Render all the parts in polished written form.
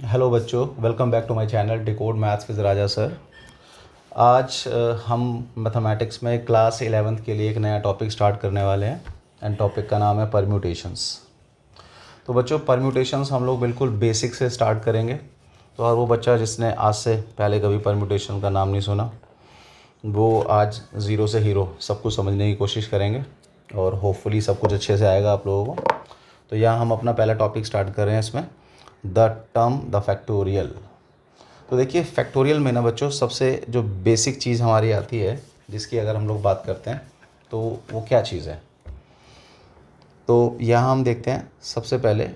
Hello बच्चों, welcome back to my channel decode maths with Raja sir. आज हम mathematics में क्लास 11th के लिए एक नया टॉपिक स्टार्ट करने वाले हैं एंड टॉपिक का नाम है परम्यूटेशंस। तो बच्चों, परम्यूटेशंस हम लोग बिल्कुल बेसिक से स्टार्ट करेंगे। तो और वो बच्चा जिसने आज से पहले कभी परम्यूटेशन का नाम नहीं सुना, वो आज ज़ीरो से हीरो सब कुछ समझने की कोशिश करेंगे और होपफुली सब कुछ अच्छे से आएगा आप लोगों को। तो यहाँ हम अपना पहला टॉपिक स्टार्ट कर रहे हैं इसमें, द टर्म द फैक्टोरियल। तो देखिए, फैक्टोरियल में ना बच्चों सबसे जो बेसिक चीज़ हमारी आती है, जिसकी अगर हम लोग बात करते हैं तो वो क्या चीज़ है। तो यहाँ हम देखते हैं, सबसे पहले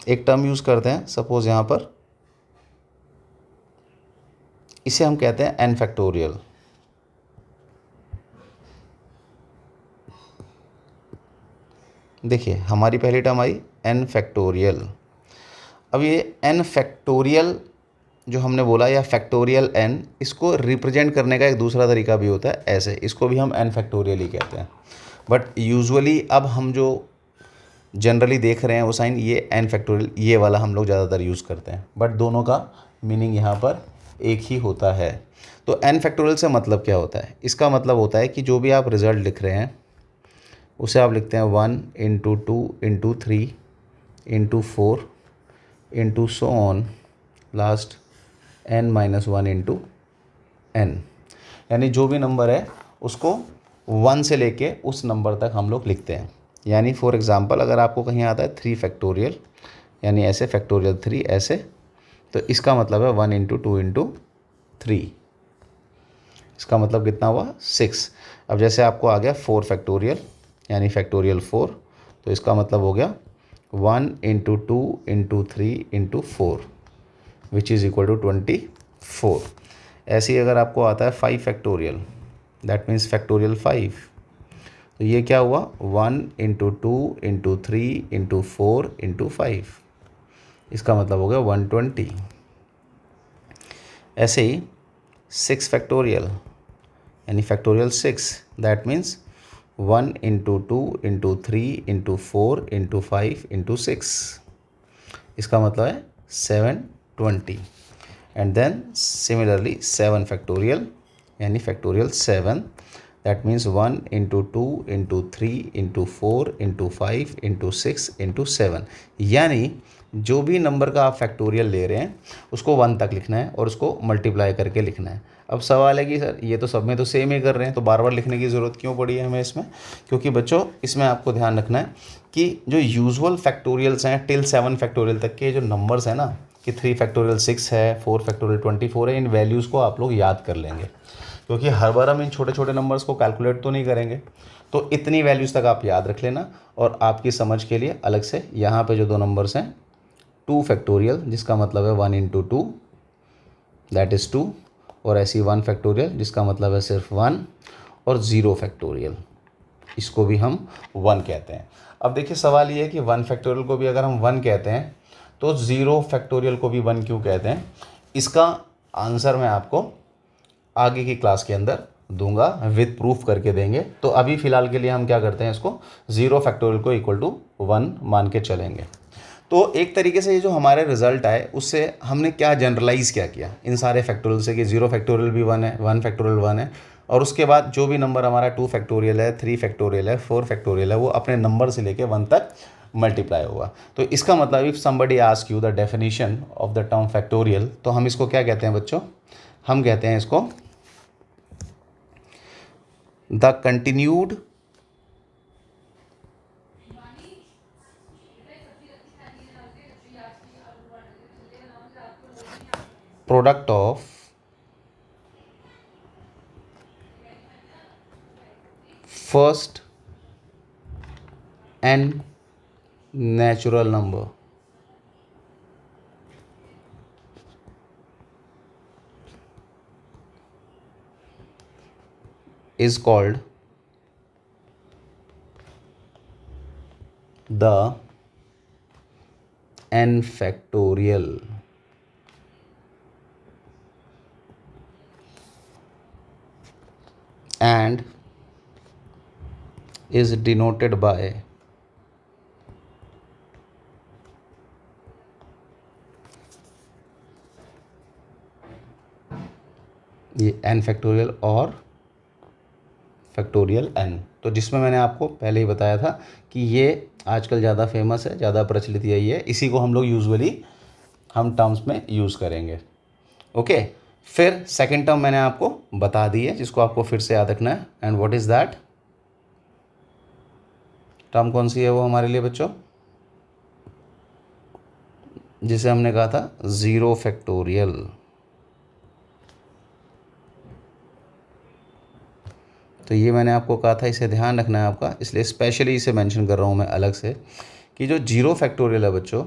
एक टर्म यूज़ करते हैं। सपोज़ यहाँ पर इसे हम कहते हैं एन फैक्टोरियल। देखिए, हमारी पहली टर्म आई एन फैक्टोरियल। अब ये एन फैक्टोरियल जो हमने बोला, या फैक्टोरियल एन, इसको रिप्रेजेंट करने का एक दूसरा तरीका भी होता है ऐसे, इसको भी हम एन फैक्टोरियल ही कहते हैं। बट यूजुअली अब हम जो जनरली देख रहे हैं वो साइन, ये एन फैक्टोरियल ये वाला हम लोग ज़्यादातर यूज़ करते हैं। बट दोनों का मीनिंग यहाँ पर एक ही होता है। तो एन फैक्टोरियल से मतलब क्या होता है? इसका मतलब होता है कि जो भी आप रिज़ल्ट लिख रहे हैं उसे आप लिखते हैं 1 into 2 into 3 into 4 into so on last n-1 into N. यानी जो भी नंबर है उसको 1 से लेके उस नंबर तक हम लोग लिखते हैं। यानी फॉर एग्ज़ाम्पल, अगर आपको कहीं आता है 3 फैक्टोरियल, यानी ऐसे फैक्टोरियल 3 ऐसे, तो इसका मतलब है 1 इंटू 2 इंटू 3। इसका मतलब कितना हुआ? 6। अब जैसे आपको आ गया 4 फैक्टोरियल, यानी फैक्टोरियल 4, तो इसका मतलब हो गया 1 into 2 into 3 into 4 which is equal to 24। ऐसे ही अगर आपको आता है 5 फैक्टोरियल, दैट मीन्स फैक्टोरियल 5, तो ये क्या हुआ? 1 इंटू 2 इंटू 3 इंटू 4 इंटू 5, इसका मतलब हो गया 120। ऐसे ही 6 फैक्टोरियल, यानी factorial 6, that means 1 into 2 into 3 into 4 into 5 into 6, इसका मतलब है 720। एंड देन सिमिलरली 7 फैक्टोरियल, यानी factorial 7, that means 1 into 2 into 3 into 4 into 5 into 6 into 7। यानी जो भी नंबर का आप फैक्टोरियल ले रहे हैं उसको 1 तक लिखना है और उसको मल्टीप्लाई करके लिखना है। अब सवाल है कि सर ये तो सब में तो सेम ही कर रहे हैं, तो बार बार लिखने की ज़रूरत क्यों पड़ी है हमें इसमें? क्योंकि बच्चों इसमें आपको ध्यान रखना है कि जो यूजुअल फैक्टोरियल्स हैं टिल 7 फैक्टोरियल तक के जो नंबर्स हैं ना, कि 3 फैक्टोरियल 6 है, 4 फैक्टोरियल 24 है, इन वैल्यूज़ को आप लोग याद कर लेंगे, क्योंकि हर बार हम इन छोटे छोटे नंबर्स को कैलकुलेट तो नहीं करेंगे। तो इतनी वैल्यूज़ तक आप याद रख लेना। और आपकी समझ के लिए अलग से यहाँ पे जो दो नंबर्स हैं, 2 फैक्टोरियल जिसका मतलब है 1 इंटू 2 दैट इज़ 2, और ऐसी 1 फैक्टोरियल जिसका मतलब है सिर्फ 1, और 0 फैक्टोरियल, इसको भी हम 1 कहते हैं। अब देखिए, सवाल ये है कि 1 फैक्टोरियल को भी अगर हम 1 कहते हैं तो 0 फैक्टोरियल को भी 1 क्यों कहते हैं? इसका आंसर मैं आपको आगे की क्लास के अंदर दूंगा, विद प्रूफ करके देंगे। तो अभी फ़िलहाल के लिए हम क्या करते हैं, इसको 0 फैक्टोरियल को इक्वल टू 1 मान के चलेंगे। तो एक तरीके से ये जो हमारे रिजल्ट आए उससे हमने क्या जनरलाइज़ क्या किया इन सारे फैक्टोरियल से, कि 0 फैक्टोरियल भी 1 है, 1 फैक्टोरियल 1 है, और उसके बाद जो भी नंबर हमारा 2 फैक्टोरियल है, 3 फैक्टोरियल है, 4 फैक्टोरियल है, वो अपने नंबर से लेके 1 तक मल्टीप्लाई होगा। तो इसका मतलब if somebody ask you the definition of the term factorial, तो हम इसको क्या कहते हैं बच्चों? हम कहते हैं इसको the continued product of first and natural number is called the n factorial, and is denoted by n factorial और फैक्टोरियल n, तो जिसमें मैंने आपको पहले ही बताया था कि ये आजकल ज़्यादा फेमस है, ज़्यादा प्रचलित यही है, इसी को हम लोग यूजुअली हम टर्म्स में यूज़ करेंगे। ओके, फिर सेकंड टर्म मैंने आपको बता दी है जिसको आपको फिर से याद रखना है। And what is that term? कौन सी है वो हमारे लिए बच्चों? जिसे हमने कहा था ज़ीरो फैक्टोरियल। तो ये मैंने आपको कहा था, इसे ध्यान रखना है आपका, इसलिए स्पेशली इसे मेंशन कर रहा हूँ मैं अलग से कि जो जीरो फैक्टोरियल है बच्चों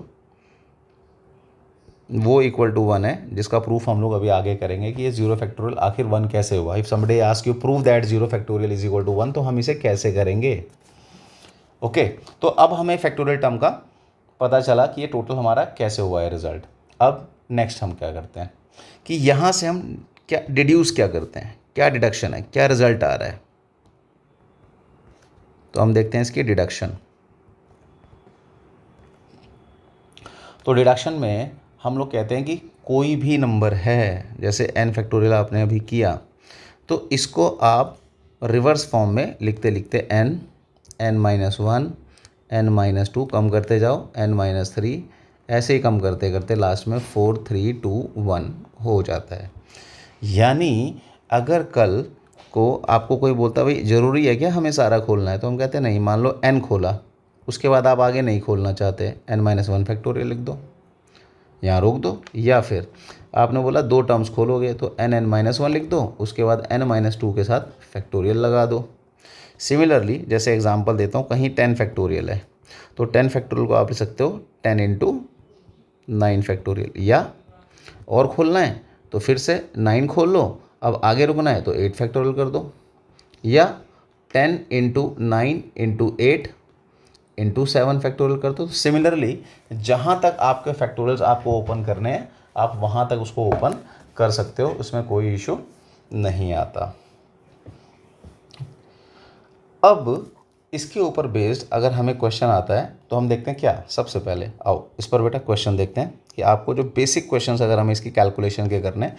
वो इक्वल टू 1 है, जिसका प्रूफ हम लोग अभी आगे करेंगे कि ये जीरो फैक्टोरियल आखिर 1 कैसे हुआ। If somebody ask you prove that zero factorial is equal to 1, तो हम इसे कैसे करेंगे? ओके, तो अब हमें फैक्टोरियल टर्म का पता चला कि ये टोटल हमारा कैसे हुआ है रिजल्ट। अब नेक्स्ट हम क्या करते हैं कि यहाँ से हम क्या डिड्यूस क्या करते हैं, क्या डिडक्शन है, क्या रिजल्ट आ रहा है। तो हम देखते हैं इसकी डिडक्शन। तो डिडक्शन में हम लोग कहते हैं कि कोई भी नंबर है, जैसे n फैक्टोरियल आपने अभी किया, तो इसको आप रिवर्स फॉर्म में लिखते लिखते n-1, n-2 कम करते जाओ, n-3, ऐसे ही कम करते करते लास्ट में 4 3 2 1 हो जाता है। यानी अगर कल को आपको कोई बोलता भाई ज़रूरी है क्या हमें सारा खोलना है, तो हम कहते हैं नहीं, मान लो n खोला, उसके बाद आप आगे नहीं खोलना चाहते, n-1 फैक्टोरियल लिख दो, यहाँ रोक दो। या फिर आपने बोला दो टर्म्स खोलोगे तो n-1 लिख दो, उसके बाद n-2 के साथ फैक्टोरियल लगा दो। सिमिलरली जैसे एग्जांपल देता हूँ, कहीं 10 फैक्टोरियल है तो 10 फैक्टोरियल को आप लिख सकते हो 10 इंटू 9 फैक्टोरियल, या और खोलना है तो फिर से 9 खोल लो, अब आगे रुकना है तो 8 फैक्टोरियल कर दो, या 10 इंटू 9 इंटू 8 इंटू 7 फैक्टोरियल कर दो। सिमिलरली जहाँ तक आपके फैक्टोरियल्स आपको ओपन करने हैं आप वहाँ तक उसको ओपन कर सकते हो, उसमें कोई इशू नहीं आता। अब इसके ऊपर बेस्ड अगर हमें क्वेश्चन आता है तो हम देखते हैं क्या, सबसे पहले आओ इस पर बेटा क्वेश्चन देखते हैं कि आपको जो बेसिक क्वेश्चंस अगर हमें इसकी कैलकुलेशन के करने हैं,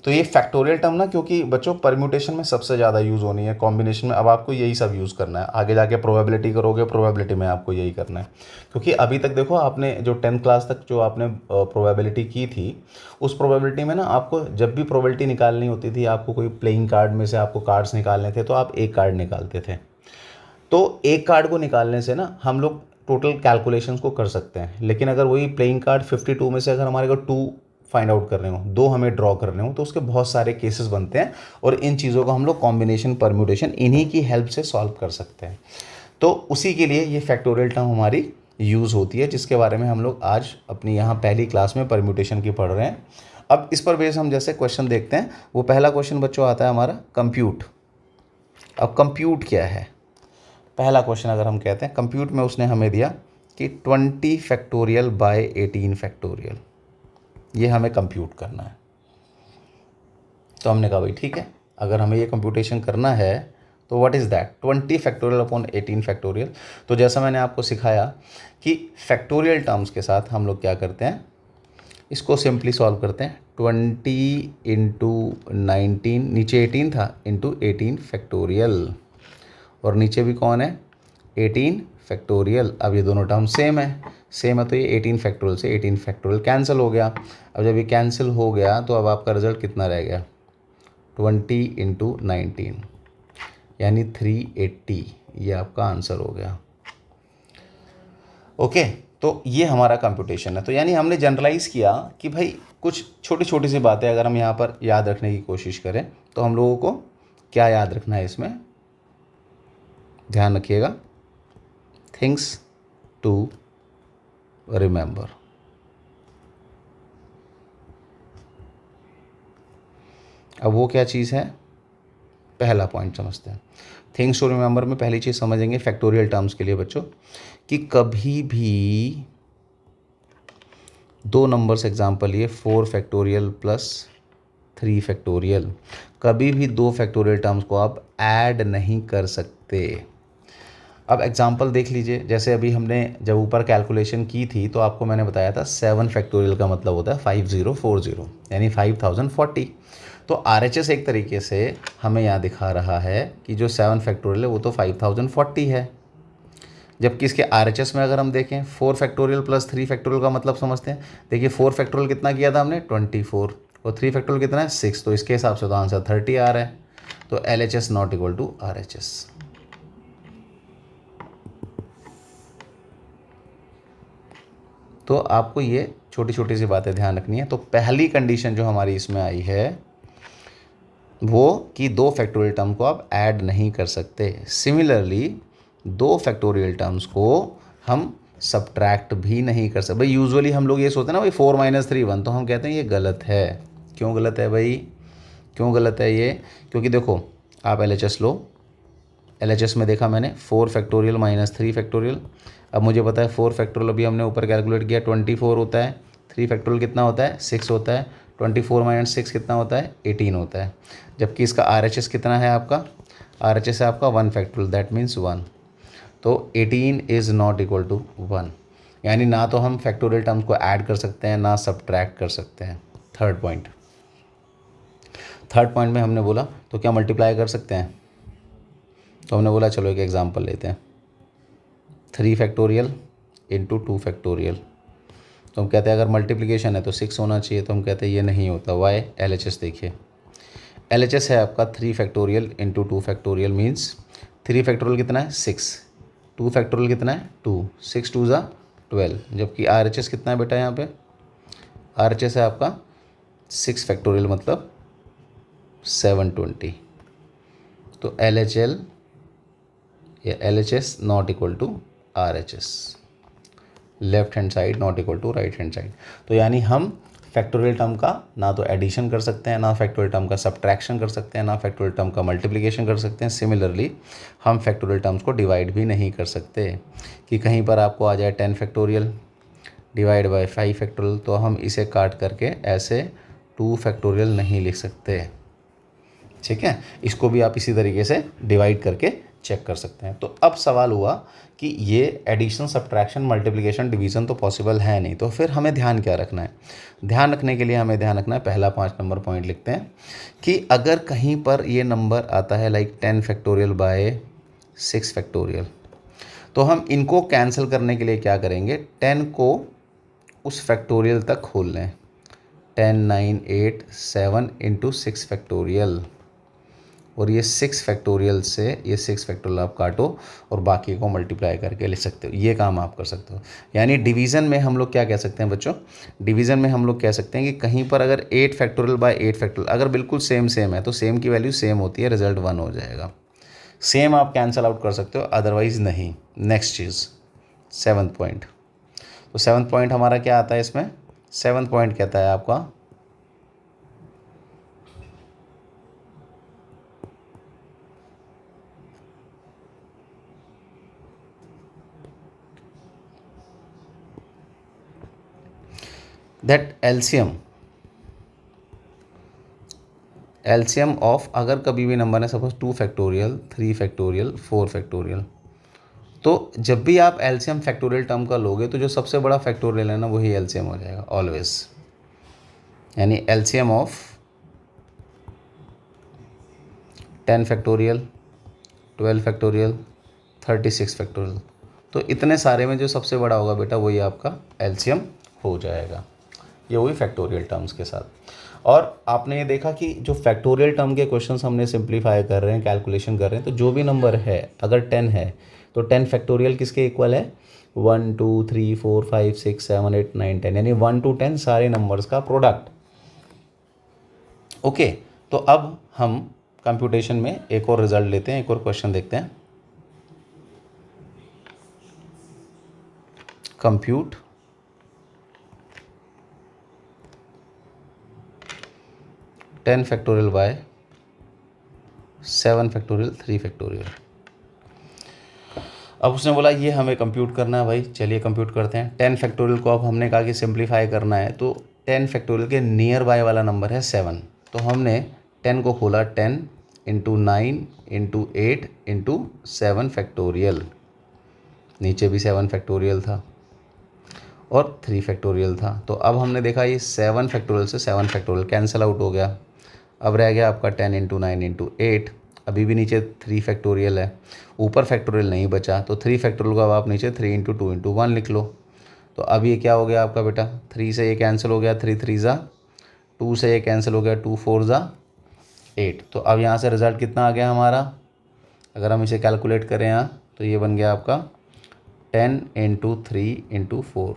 तो ये फैक्टोरियल टर्म ना, क्योंकि बच्चों परम्यूटेशन में सबसे ज़्यादा यूज़ होनी है, कॉम्बिनेशन में अब आपको यही सब यूज़ करना है, आगे जाके प्रोबेबिलिटी करोगे, प्रोबेबिलिटी में आपको यही करना है। क्योंकि अभी तक देखो आपने जो 10th क्लास तक जो आपने प्रोबेबिलिटी की थी, उस प्रोबेबिलिटी में ना आपको जब भी प्रोबेबिलिटी निकालनी होती थी, आपको कोई प्लेइंग कार्ड में से आपको कार्ड्स निकालने थे तो आप एक कार्ड निकालते थे। तो एक कार्ड को निकालने से ना हम लोग टोटल कैलकुलेशंस को कर सकते हैं, लेकिन अगर वही प्लेइंग कार्ड 52 में से अगर हमारे को 2 फाइंड आउट करने हो, 2 हमें ड्रॉ करने हो, तो उसके बहुत सारे केसेस बनते हैं और इन चीज़ों को हम लोग कॉम्बिनेशन परम्यूटेशन इन्हीं की हेल्प से सॉल्व कर सकते हैं। तो उसी के लिए ये फैक्टोरियल टर्म हमारी यूज़ होती है, जिसके बारे में हम लोग आज अपनी यहाँ पहली क्लास में परम्यूटेशन की पढ़ रहे हैं। अब इस पर बेस हम जैसे क्वेश्चन देखते हैं, वो पहला क्वेश्चन बच्चों आता है हमारा कंप्यूट। अब कंप्यूट क्या है? पहला क्वेश्चन अगर हम कहते हैं कंप्यूट में, उसने हमें दिया कि 20 फैक्टोरियल बाय 18 फैक्टोरियल, ये हमें कंप्यूट करना है। तो हमने कहा भाई ठीक है, अगर हमें ये कंप्यूटेशन करना है तो what is that 20 factorial upon 18 factorial. तो जैसा मैंने आपको सिखाया कि फैक्टोरियल टर्म्स के साथ हम लोग क्या करते हैं, इसको सिंपली सॉल्व करते हैं। 20 इंटू 19, नीचे 18 था, इंटू 18 फैक्टोरियल, और नीचे भी कौन है 18 फैक्टोरियल। अब ये दोनों टर्म सेम है तो ये 18 फैक्टोरियल से 18 फैक्टोरियल कैंसिल हो गया। अब जब ये कैंसिल हो गया तो अब आपका रिजल्ट कितना रह गया 20 इंटू 19 यानी 380, ये आपका आंसर हो गया। ओके, तो ये हमारा कंप्यूटेशन है। तो यानी हमने जनरलाइज किया कि भाई कुछ छोटी छोटी सी बातें अगर हम यहाँ पर याद रखने की कोशिश करें तो हम लोगों को क्या याद रखना है, इसमें ध्यान रखिएगा, थिंग्स टू रिमेंबर। अब वो क्या चीज़ है, पहला पॉइंट समझते हैं। थिंग्स टू रिमेंबर में पहली चीज़ समझेंगे फैक्टोरियल टर्म्स के लिए बच्चों, कि कभी भी दो नंबर्स एग्जांपल ये 4 फैक्टोरियल प्लस 3 फैक्टोरियल, कभी भी दो फैक्टोरियल टर्म्स को आप ऐड नहीं कर सकते। अब एग्जांपल देख लीजिए, जैसे अभी हमने जब ऊपर कैलकुलेशन की थी तो आपको मैंने बताया था 7 फैक्टोरियल का मतलब होता है 5040 यानी 5040। तो RHS एक तरीके से हमें यहाँ दिखा रहा है कि जो 7 फैक्टोरियल है वो तो 5040 है, जबकि इसके RHS में अगर हम देखें 4 फैक्टोरियल प्लस 3 फैक्टोरियल का मतलब समझते हैं। देखिए 4 फैक्टोरियल कितना किया था हमने 24 और 3 फैक्टोरियल कितना है 6, तो इसके हिसाब से तो आंसर 30 आ रहा है। तो LHS not equal to RHS। तो आपको ये छोटी छोटी सी बातें ध्यान रखनी है। तो पहली कंडीशन जो हमारी इसमें आई है वो कि 2 फैक्टोरियल टर्म को आप ऐड नहीं कर सकते। सिमिलरली 2 फैक्टोरियल टर्म्स को हम सब्ट्रैक्ट भी नहीं कर सकते। भाई यूजुअली हम लोग ये सोचते हैं ना भाई 4 - 3 1, तो हम कहते हैं ये गलत है। क्यों गलत है भाई, क्यों गलत है ये? क्योंकि देखो आप LHS लो, LHS में देखा मैंने 4 फैक्टोरियल माइनस 3 फैक्टोरियल। अब मुझे पता है 4 फैक्टोरियल अभी हमने ऊपर कैलकुलेट किया 24 होता है, 3 फैक्टोरियल कितना होता है 6 होता है, 24 - 6 कितना होता है 18 होता है। जबकि इसका RHS कितना है आपका, RHS है आपका 1 फैक्टोरियल, दैट मीन्स 1। तो 18 इज़ नॉट इक्वल टू 1, यानी ना तो हम फैक्टोरियल टर्म्स को ऐड कर सकते हैं ना सब्ट्रैक्ट कर सकते हैं। थर्ड पॉइंट में हमने बोला तो क्या मल्टीप्लाई कर सकते हैं, तो हमने बोला चलो एक एग्जांपल लेते हैं 3 फैक्टोरियल इंटू 2 फैक्टोरियल। तो हम कहते हैं अगर मल्टीप्लिकेशन है तो 6 होना चाहिए, तो हम कहते हैं ये नहीं होता। वाई? LHS देखिए, LHS है आपका 3 factorial into 2 factorial means 3 factorial कितना है 6, 2 फैक्टोरियल कितना है 2, 6 2 ज़ा 12। जबकि RHS कितना है बेटा, यहाँ पे RHS है आपका 6 फैक्टोरियल मतलब 720। तो LHS not equal to RHS, left hand side not equal to right hand side. तो यानी हम फैक्टोरियल टर्म का ना तो एडिशन कर सकते हैं, ना फैक्टोरियल टर्म का सब्ट्रैक्शन कर सकते हैं, ना फैक्टोरियल टर्म का मल्टीप्लिकेशन कर सकते हैं। सिमिलरली हम फैक्टोरियल टर्म्स को डिवाइड भी नहीं कर सकते कि कहीं पर आपको आ जाए 10 फैक्टोरियल डिवाइड बाय 5 फैक्टोरियल, तो हम इसे काट करके ऐसे 2 फैक्टोरियल नहीं लिख सकते। ठीक है, इसको भी आप इसी तरीके से डिवाइड करके चेक कर सकते हैं। तो अब सवाल हुआ कि ये एडिशन सब्ट्रैक्शन मल्टीप्लिकेशन डिवीज़न तो पॉसिबल है नहीं, तो फिर हमें ध्यान क्या रखना है? ध्यान रखने के लिए हमें ध्यान रखना है, पहला 5 नंबर पॉइंट लिखते हैं कि अगर कहीं पर ये नंबर आता है लाइक 10 फैक्टोरियल बाय 6 फैक्टोरियल, तो हम इनको कैंसिल करने के लिए क्या करेंगे, 10 को उस फैक्टोरियल तक खोल लें। 10 9 8 7 इंटू 6 फैक्टोरियल, और ये 6 फैक्टोरियल से ये 6 फैक्टोरियल आप काटो और बाकी को मल्टीप्लाई करके लिख सकते हो। ये काम आप कर सकते हो। यानी डिवीज़न में हम लोग क्या कह सकते हैं बच्चों, डिवीज़न में हम लोग कह सकते हैं कि कहीं पर अगर 8 फैक्टोरियल बाय 8 फैक्टोरियल अगर बिल्कुल सेम है तो सेम की वैल्यू सेम होती है, रिजल्ट 1 हो जाएगा। सेम आप कैंसिल आउट कर सकते हो, अदरवाइज़ नहीं। नेक्स्ट चीज़ 7th पॉइंट। तो 7th पॉइंट हमारा क्या आता है इसमें, 7th पॉइंट कहता है आपका दैट एलसीएम ऑफ, अगर कभी भी नंबर है सपोज 2 फैक्टोरियल 3 फैक्टोरियल 4 फैक्टोरियल, तो जब भी आप एलसीएम फैक्टोरियल टर्म का लोगे तो जो सबसे बड़ा फैक्टोरियल है ना वही एलसीएम हो जाएगा ऑलवेज। यानी LCM of 10 factorial 12 factorial 36 factorial, तो इतने सारे में जो सबसे बड़ा होगा बेटा वही आपका एलसीएम हो जाएगा। ये हुई फैक्टोरियल टर्म्स के साथ। और आपने ये देखा कि जो फैक्टोरियल टर्म के क्वेश्चंस हमने सिंप्लीफाई कर रहे हैं, कैलकुलेशन कर रहे हैं, तो जो भी नंबर है अगर 10 है तो 10 फैक्टोरियल किसके इक्वल है, 1 2 3 4 5 6 7 8 9 10, यानी 1 to 10 सारे नंबर्स का प्रोडक्ट। ओके, तो अब हम कंप्यूटेशन में एक और रिजल्ट लेते हैं, एक और क्वेश्चन देखते हैं। Compute 10 factorial by 7 factorial 3 factorial. अब उसने बोला ये हमें कंप्यूट करना है भाई, चलिए कंप्यूट करते हैं। 10 फैक्टोरियल को अब हमने कहा कि सिंप्लीफाई करना है, तो 10 फैक्टोरियल के नियर बाय वाला नंबर है 7, तो हमने 10 को खोला 10 इंटू 9 इंटू 8 इंटू 7 फैक्टोरियल, नीचे भी 7 फैक्टोरियल था और 3 फैक्टोरियल था। तो अब हमने देखा ये 7 फैक्टोरियल से 7 फैक्टोरियल कैंसिल आउट हो गया, अब रह गया आपका 10 इंटू 9 इंटू 8, अभी भी नीचे 3 फैक्टोरियल है, ऊपर फैक्टोरियल नहीं बचा, तो 3 फैक्टोरियल को अब आप नीचे 3 इंटू 2 इंटू 1 लिख लो। तो अब ये क्या हो गया आपका बेटा, 3 से ये कैंसिल हो गया, 3 3 ज़ा 2 से ये कैंसिल हो गया, 2 4 ज़ा 8। तो अब यहाँ से रिज़ल्ट कितना आ गया हमारा, अगर हम इसे कैलकुलेट करें यहाँ तो ये बन गया आपका 10 इंटू 3 इंटू 4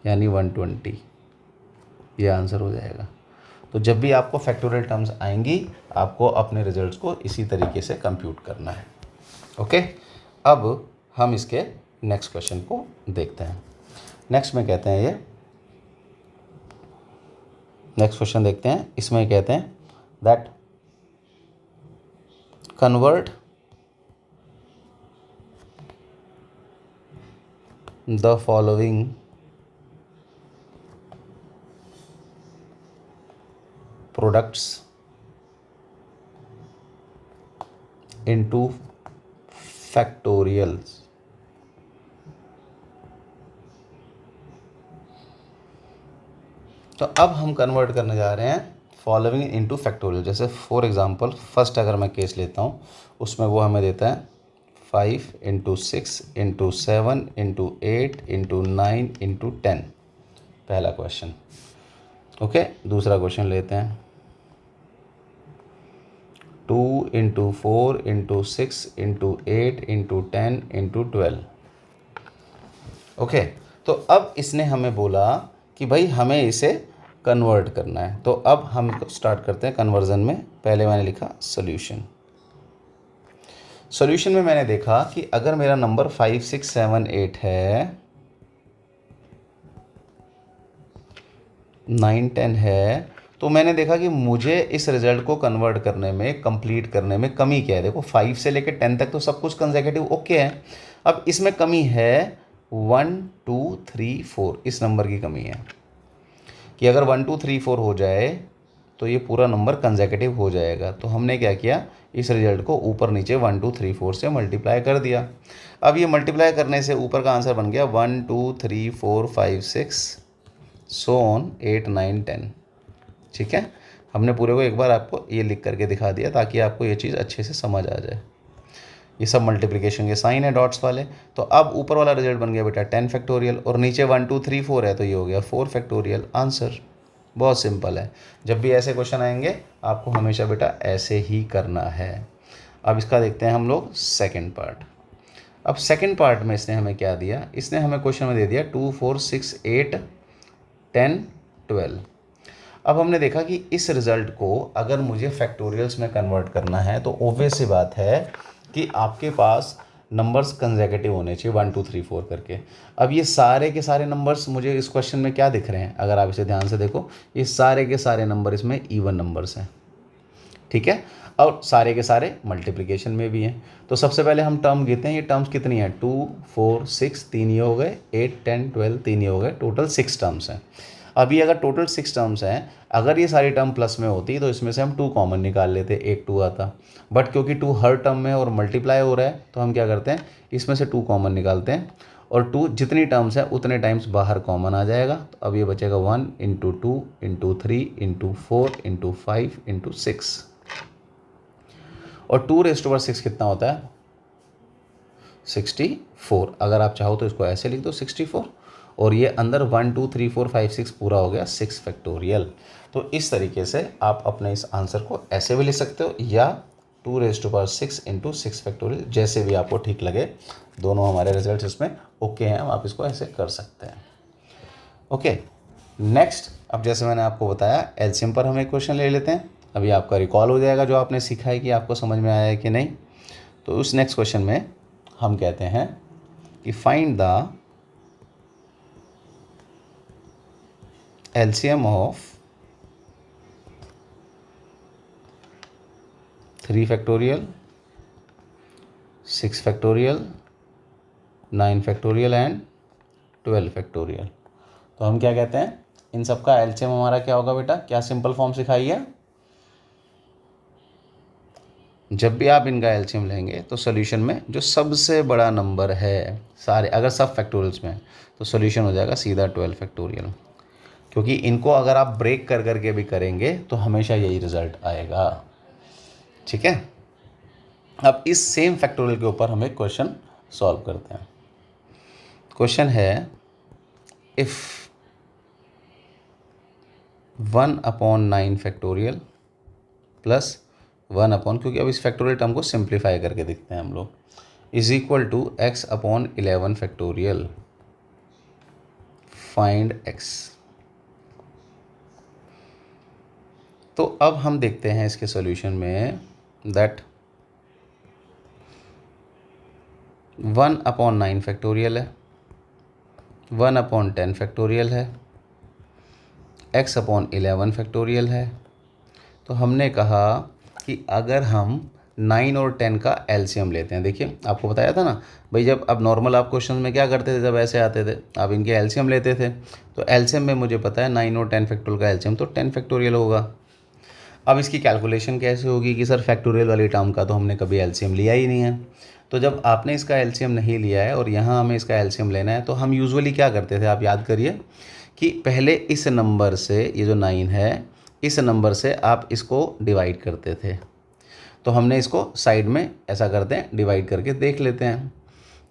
यानी 120, ये आंसर हो जाएगा। तो जब भी आपको फैक्टोरियल टर्म्स आएंगी आपको अपने रिजल्ट्स को इसी तरीके से कंप्यूट करना है। ओके, अब हम इसके नेक्स्ट क्वेश्चन को देखते हैं। नेक्स्ट में कहते हैं, ये नेक्स्ट क्वेश्चन देखते हैं, इसमें कहते हैं that convert the following products into factorials। तो अब हम कन्वर्ट करने जा रहे हैं फॉलोइंग इनटू फैक्टोरियल। जैसे फॉर एग्जांपल फर्स्ट अगर मैं केस लेता हूँ उसमें वो हमें देता है 5 into 6 into 7 into 8 into 9 into 10, पहला क्वेश्चन। ओके, दूसरा क्वेश्चन लेते हैं 2 into 4 into 6 into 8 into 10 into 12। Okay, तो अब इसने हमें बोला कि भाई हमें इसे कन्वर्ट करना है। तो अब हम स्टार्ट करते हैं कन्वर्जन में। पहले मैंने लिखा सॉल्यूशन। सॉल्यूशन में मैंने देखा कि अगर मेरा नंबर 5 6 7 8 है, 9 10 है, तो मैंने देखा कि मुझे इस रिजल्ट को कन्वर्ट करने में, कंप्लीट करने में कमी क्या है। देखो 5 से लेकर 10 तक तो सब कुछ कंसेक्यूटिव ओके है, अब इसमें कमी है 1 2 3 4, इस नंबर की कमी है कि अगर 1 2 3 4 हो जाए तो ये पूरा नंबर कंसेक्यूटिव हो जाएगा। तो हमने क्या किया, इस रिजल्ट को ऊपर नीचे 1 2 3 4 से मल्टीप्लाई कर दिया। अब ये मल्टीप्लाई करने से ऊपर का आंसर बन गया 1 2 3 4 5 6 सो ऑन 8 9 10। ठीक है, हमने पूरे को एक बार आपको ये लिख करके दिखा दिया ताकि आपको ये चीज़ अच्छे से समझ आ जाए। ये सब मल्टीप्लिकेशन के साइन है डॉट्स वाले। तो अब ऊपर वाला रिजल्ट बन गया बेटा 10 फैक्टोरियल और नीचे 1 2 3 4 है तो ये हो गया 4 फैक्टोरियल। आंसर बहुत सिंपल है। जब भी ऐसे क्वेश्चन आएंगे आपको हमेशा बेटा ऐसे ही करना है। अब इसका देखते हैं हम लोग सेकेंड पार्ट। अब सेकेंड पार्ट में इसने हमें क्या दिया, इसने हमें क्वेश्चन में दे दिया 2 4 6 8 10 12। अब हमने देखा कि इस रिज़ल्ट को अगर मुझे फैक्टोरियल्स में कन्वर्ट करना है तो ऑब्वियस सी बात है कि आपके पास नंबर्स कंसेक्यूटिव होने चाहिए 1 2 3 4 करके। अब ये सारे के सारे नंबर्स मुझे इस क्वेश्चन में क्या दिख रहे हैं, अगर आप इसे ध्यान से देखो ये सारे के सारे नंबर इसमें इवन नंबर्स हैं। ठीक है, और सारे के सारे मल्टीप्लिकेशन में भी हैं। तो सबसे पहले हम टर्म गिनते हैं, ये टर्म्स कितनी हैं 2 4 6 3 ये हो गए, 8 10 12 3 ये हो गए, टोटल 6 टर्म्स हैं। अभी अगर टोटल 6 टर्म्स हैं, अगर ये सारी टर्म प्लस में होती तो इसमें से हम 2 कॉमन निकाल लेते, एक 2 आता। बट क्योंकि 2 हर टर्म में और मल्टीप्लाई हो रहा है तो हम क्या करते हैं इसमें से 2 कॉमन निकालते हैं और 2 जितनी टर्म्स हैं उतने टाइम्स बाहर कॉमन आ जाएगा। तो अब ये बचेगा 1 into 2 into 3 into 4 into 5 into 6 और 2⁻6 कितना होता है 64। अगर आप चाहो तो इसको ऐसे लिख दो 64 और ये अंदर 1 2 3 4 5 6 पूरा हो गया 6 फैक्टोरियल। तो इस तरीके से आप अपने इस आंसर को ऐसे भी लिख सकते हो या 2⁻6 इंटू 6 फैक्टोरियल, जैसे भी आपको ठीक लगे। दोनों हमारे रिजल्ट इसमें ओके हैं, आप इसको ऐसे कर सकते हैं। ओके, नेक्स्ट अब जैसे मैंने आपको बताया एलसीएम पर हम एक क्वेश्चन ले लेते हैं। अभी आपका रिकॉल हो जाएगा जो आपने सीखा है कि आपको समझ में आया है कि नहीं। तो उस नेक्स्ट क्वेश्चन में हम कहते हैं कि find the LCM of 3 factorial 6 factorial 9 factorial and 12 factorial. तो हम क्या कहते हैं इन सब का एलसीएम हमारा क्या होगा बेटा, क्या सिंपल फॉर्म सिखाई है। जब भी आप इनका एलसीएम लेंगे तो सॉल्यूशन में जो सबसे बड़ा नंबर है सारे, अगर सब फैक्टोरियल्स में तो सॉल्यूशन हो जाएगा सीधा 12 फैक्टोरियल। क्योंकि इनको अगर आप ब्रेक कर करके भी करेंगे तो हमेशा यही रिजल्ट आएगा। ठीक है, अब इस सेम फैक्टोरियल के ऊपर हम एक क्वेश्चन सॉल्व करते हैं। क्वेश्चन है इफ 1/9 फैक्टोरियल प्लस 1 क्योंकि अब इस फैक्टोरियल टर्म को सिंप्लीफाई करके देखते हैं हम लोग, is equal to x/11 factorial, find x। तो अब हम देखते हैं इसके सॉल्यूशन में दैट 1/9 फैक्टोरियल है, 1/10 फैक्टोरियल है, x/11 फैक्टोरियल है। तो हमने कहा कि अगर हम 9 और 10 का एलसीएम लेते हैं, देखिए आपको बताया था ना भाई, जब अब नॉर्मल आप क्वेश्चन में क्या करते थे, जब ऐसे आते थे आप इनके एलसीएम लेते थे। तो एलसीएम में मुझे पता है 9 और 10 फैक्टोरियल का एलसीएम तो 10 फैक्टोरियल होगा। अब इसकी कैलकुलेशन कैसे होगी कि सर फैक्टोरियल वाली टर्म का तो हमने कभी एलसीएम लिया ही नहीं है। तो जब आपने इसका एलसीएम नहीं लिया है और यहाँ हमें इसका एलसीएम लेना है, तो हम यूजुअली क्या करते थे, आप याद करिए कि पहले इस नंबर से, ये जो 9 है, इस नंबर से आप इसको डिवाइड करते थे। तो हमने इसको साइड में ऐसा करते हैं, डिवाइड करके देख लेते हैं।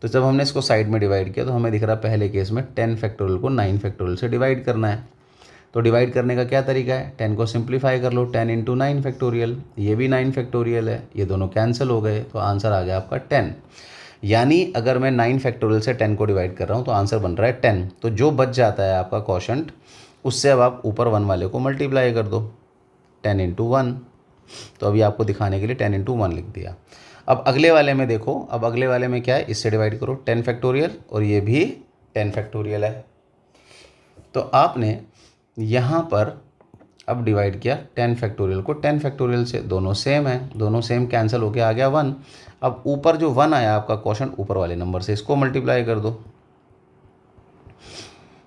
तो जब हमने इसको साइड में डिवाइड किया तो हमें दिख रहा पहले केस में 10 फैक्टोरियल को 9 फैक्टोरियल से डिवाइड करना है। तो डिवाइड करने का क्या तरीका है, 10 को सिंप्लीफाई कर लो, 10 × 9 फैक्टोरियल, ये भी 9 फैक्टोरियल है, ये दोनों कैंसिल हो गए, तो आंसर आ गया आपका 10। यानी अगर मैं 9 फैक्टोरियल से 10 को डिवाइड कर रहा हूँ तो आंसर बन रहा है 10। तो जो बच जाता है आपका क्वोशंट, उससे अब आप ऊपर 1 वाले को मल्टीप्लाई कर दो, 10 × 1। तो अभी आपको दिखाने के लिए 10 × 1 लिख दिया। अब अगले वाले में देखो, अब अगले वाले में क्या है, इससे डिवाइड करो 10 फैक्टोरियल और ये भी 10 फैक्टोरियल है। तो आपने यहाँ पर अब डिवाइड किया 10 फैक्टोरियल को 10 फैक्टोरियल से, दोनों सेम है, दोनों सेम कैंसिल होके आ गया 1। अब ऊपर जो 1 आया आपका क्वोशंट, ऊपर वाले नंबर से इसको मल्टीप्लाई कर दो।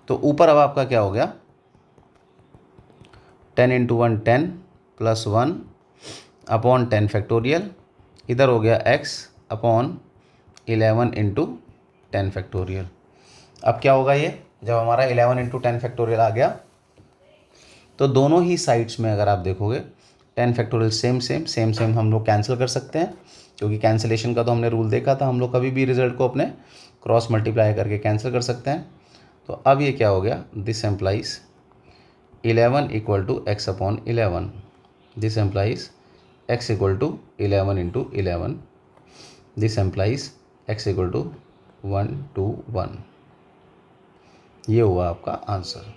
तो ऊपर अब आपका क्या हो गया, 10 × 1 10 + 1 अपॉन 10 फैक्टोरियल, इधर हो गया x/11 × 10 फैक्टोरियल। अब क्या होगा ये, जब हमारा 11 × 10 फैक्टोरियल आ गया तो दोनों ही साइड्स में अगर आप देखोगे 10 factorial same same same same हम लोग कैंसिल कर सकते हैं, क्योंकि कैंसिलेशन का तो हमने रूल देखा था, हम लोग कभी भी रिजल्ट को अपने क्रॉस मल्टीप्लाई करके कैंसिल कर सकते हैं। तो अब ये क्या हो गया, this implies 11 = x/11, this implies x = 11 × 11, this implies x = 1 to 1। ये हुआ आपका आंसर।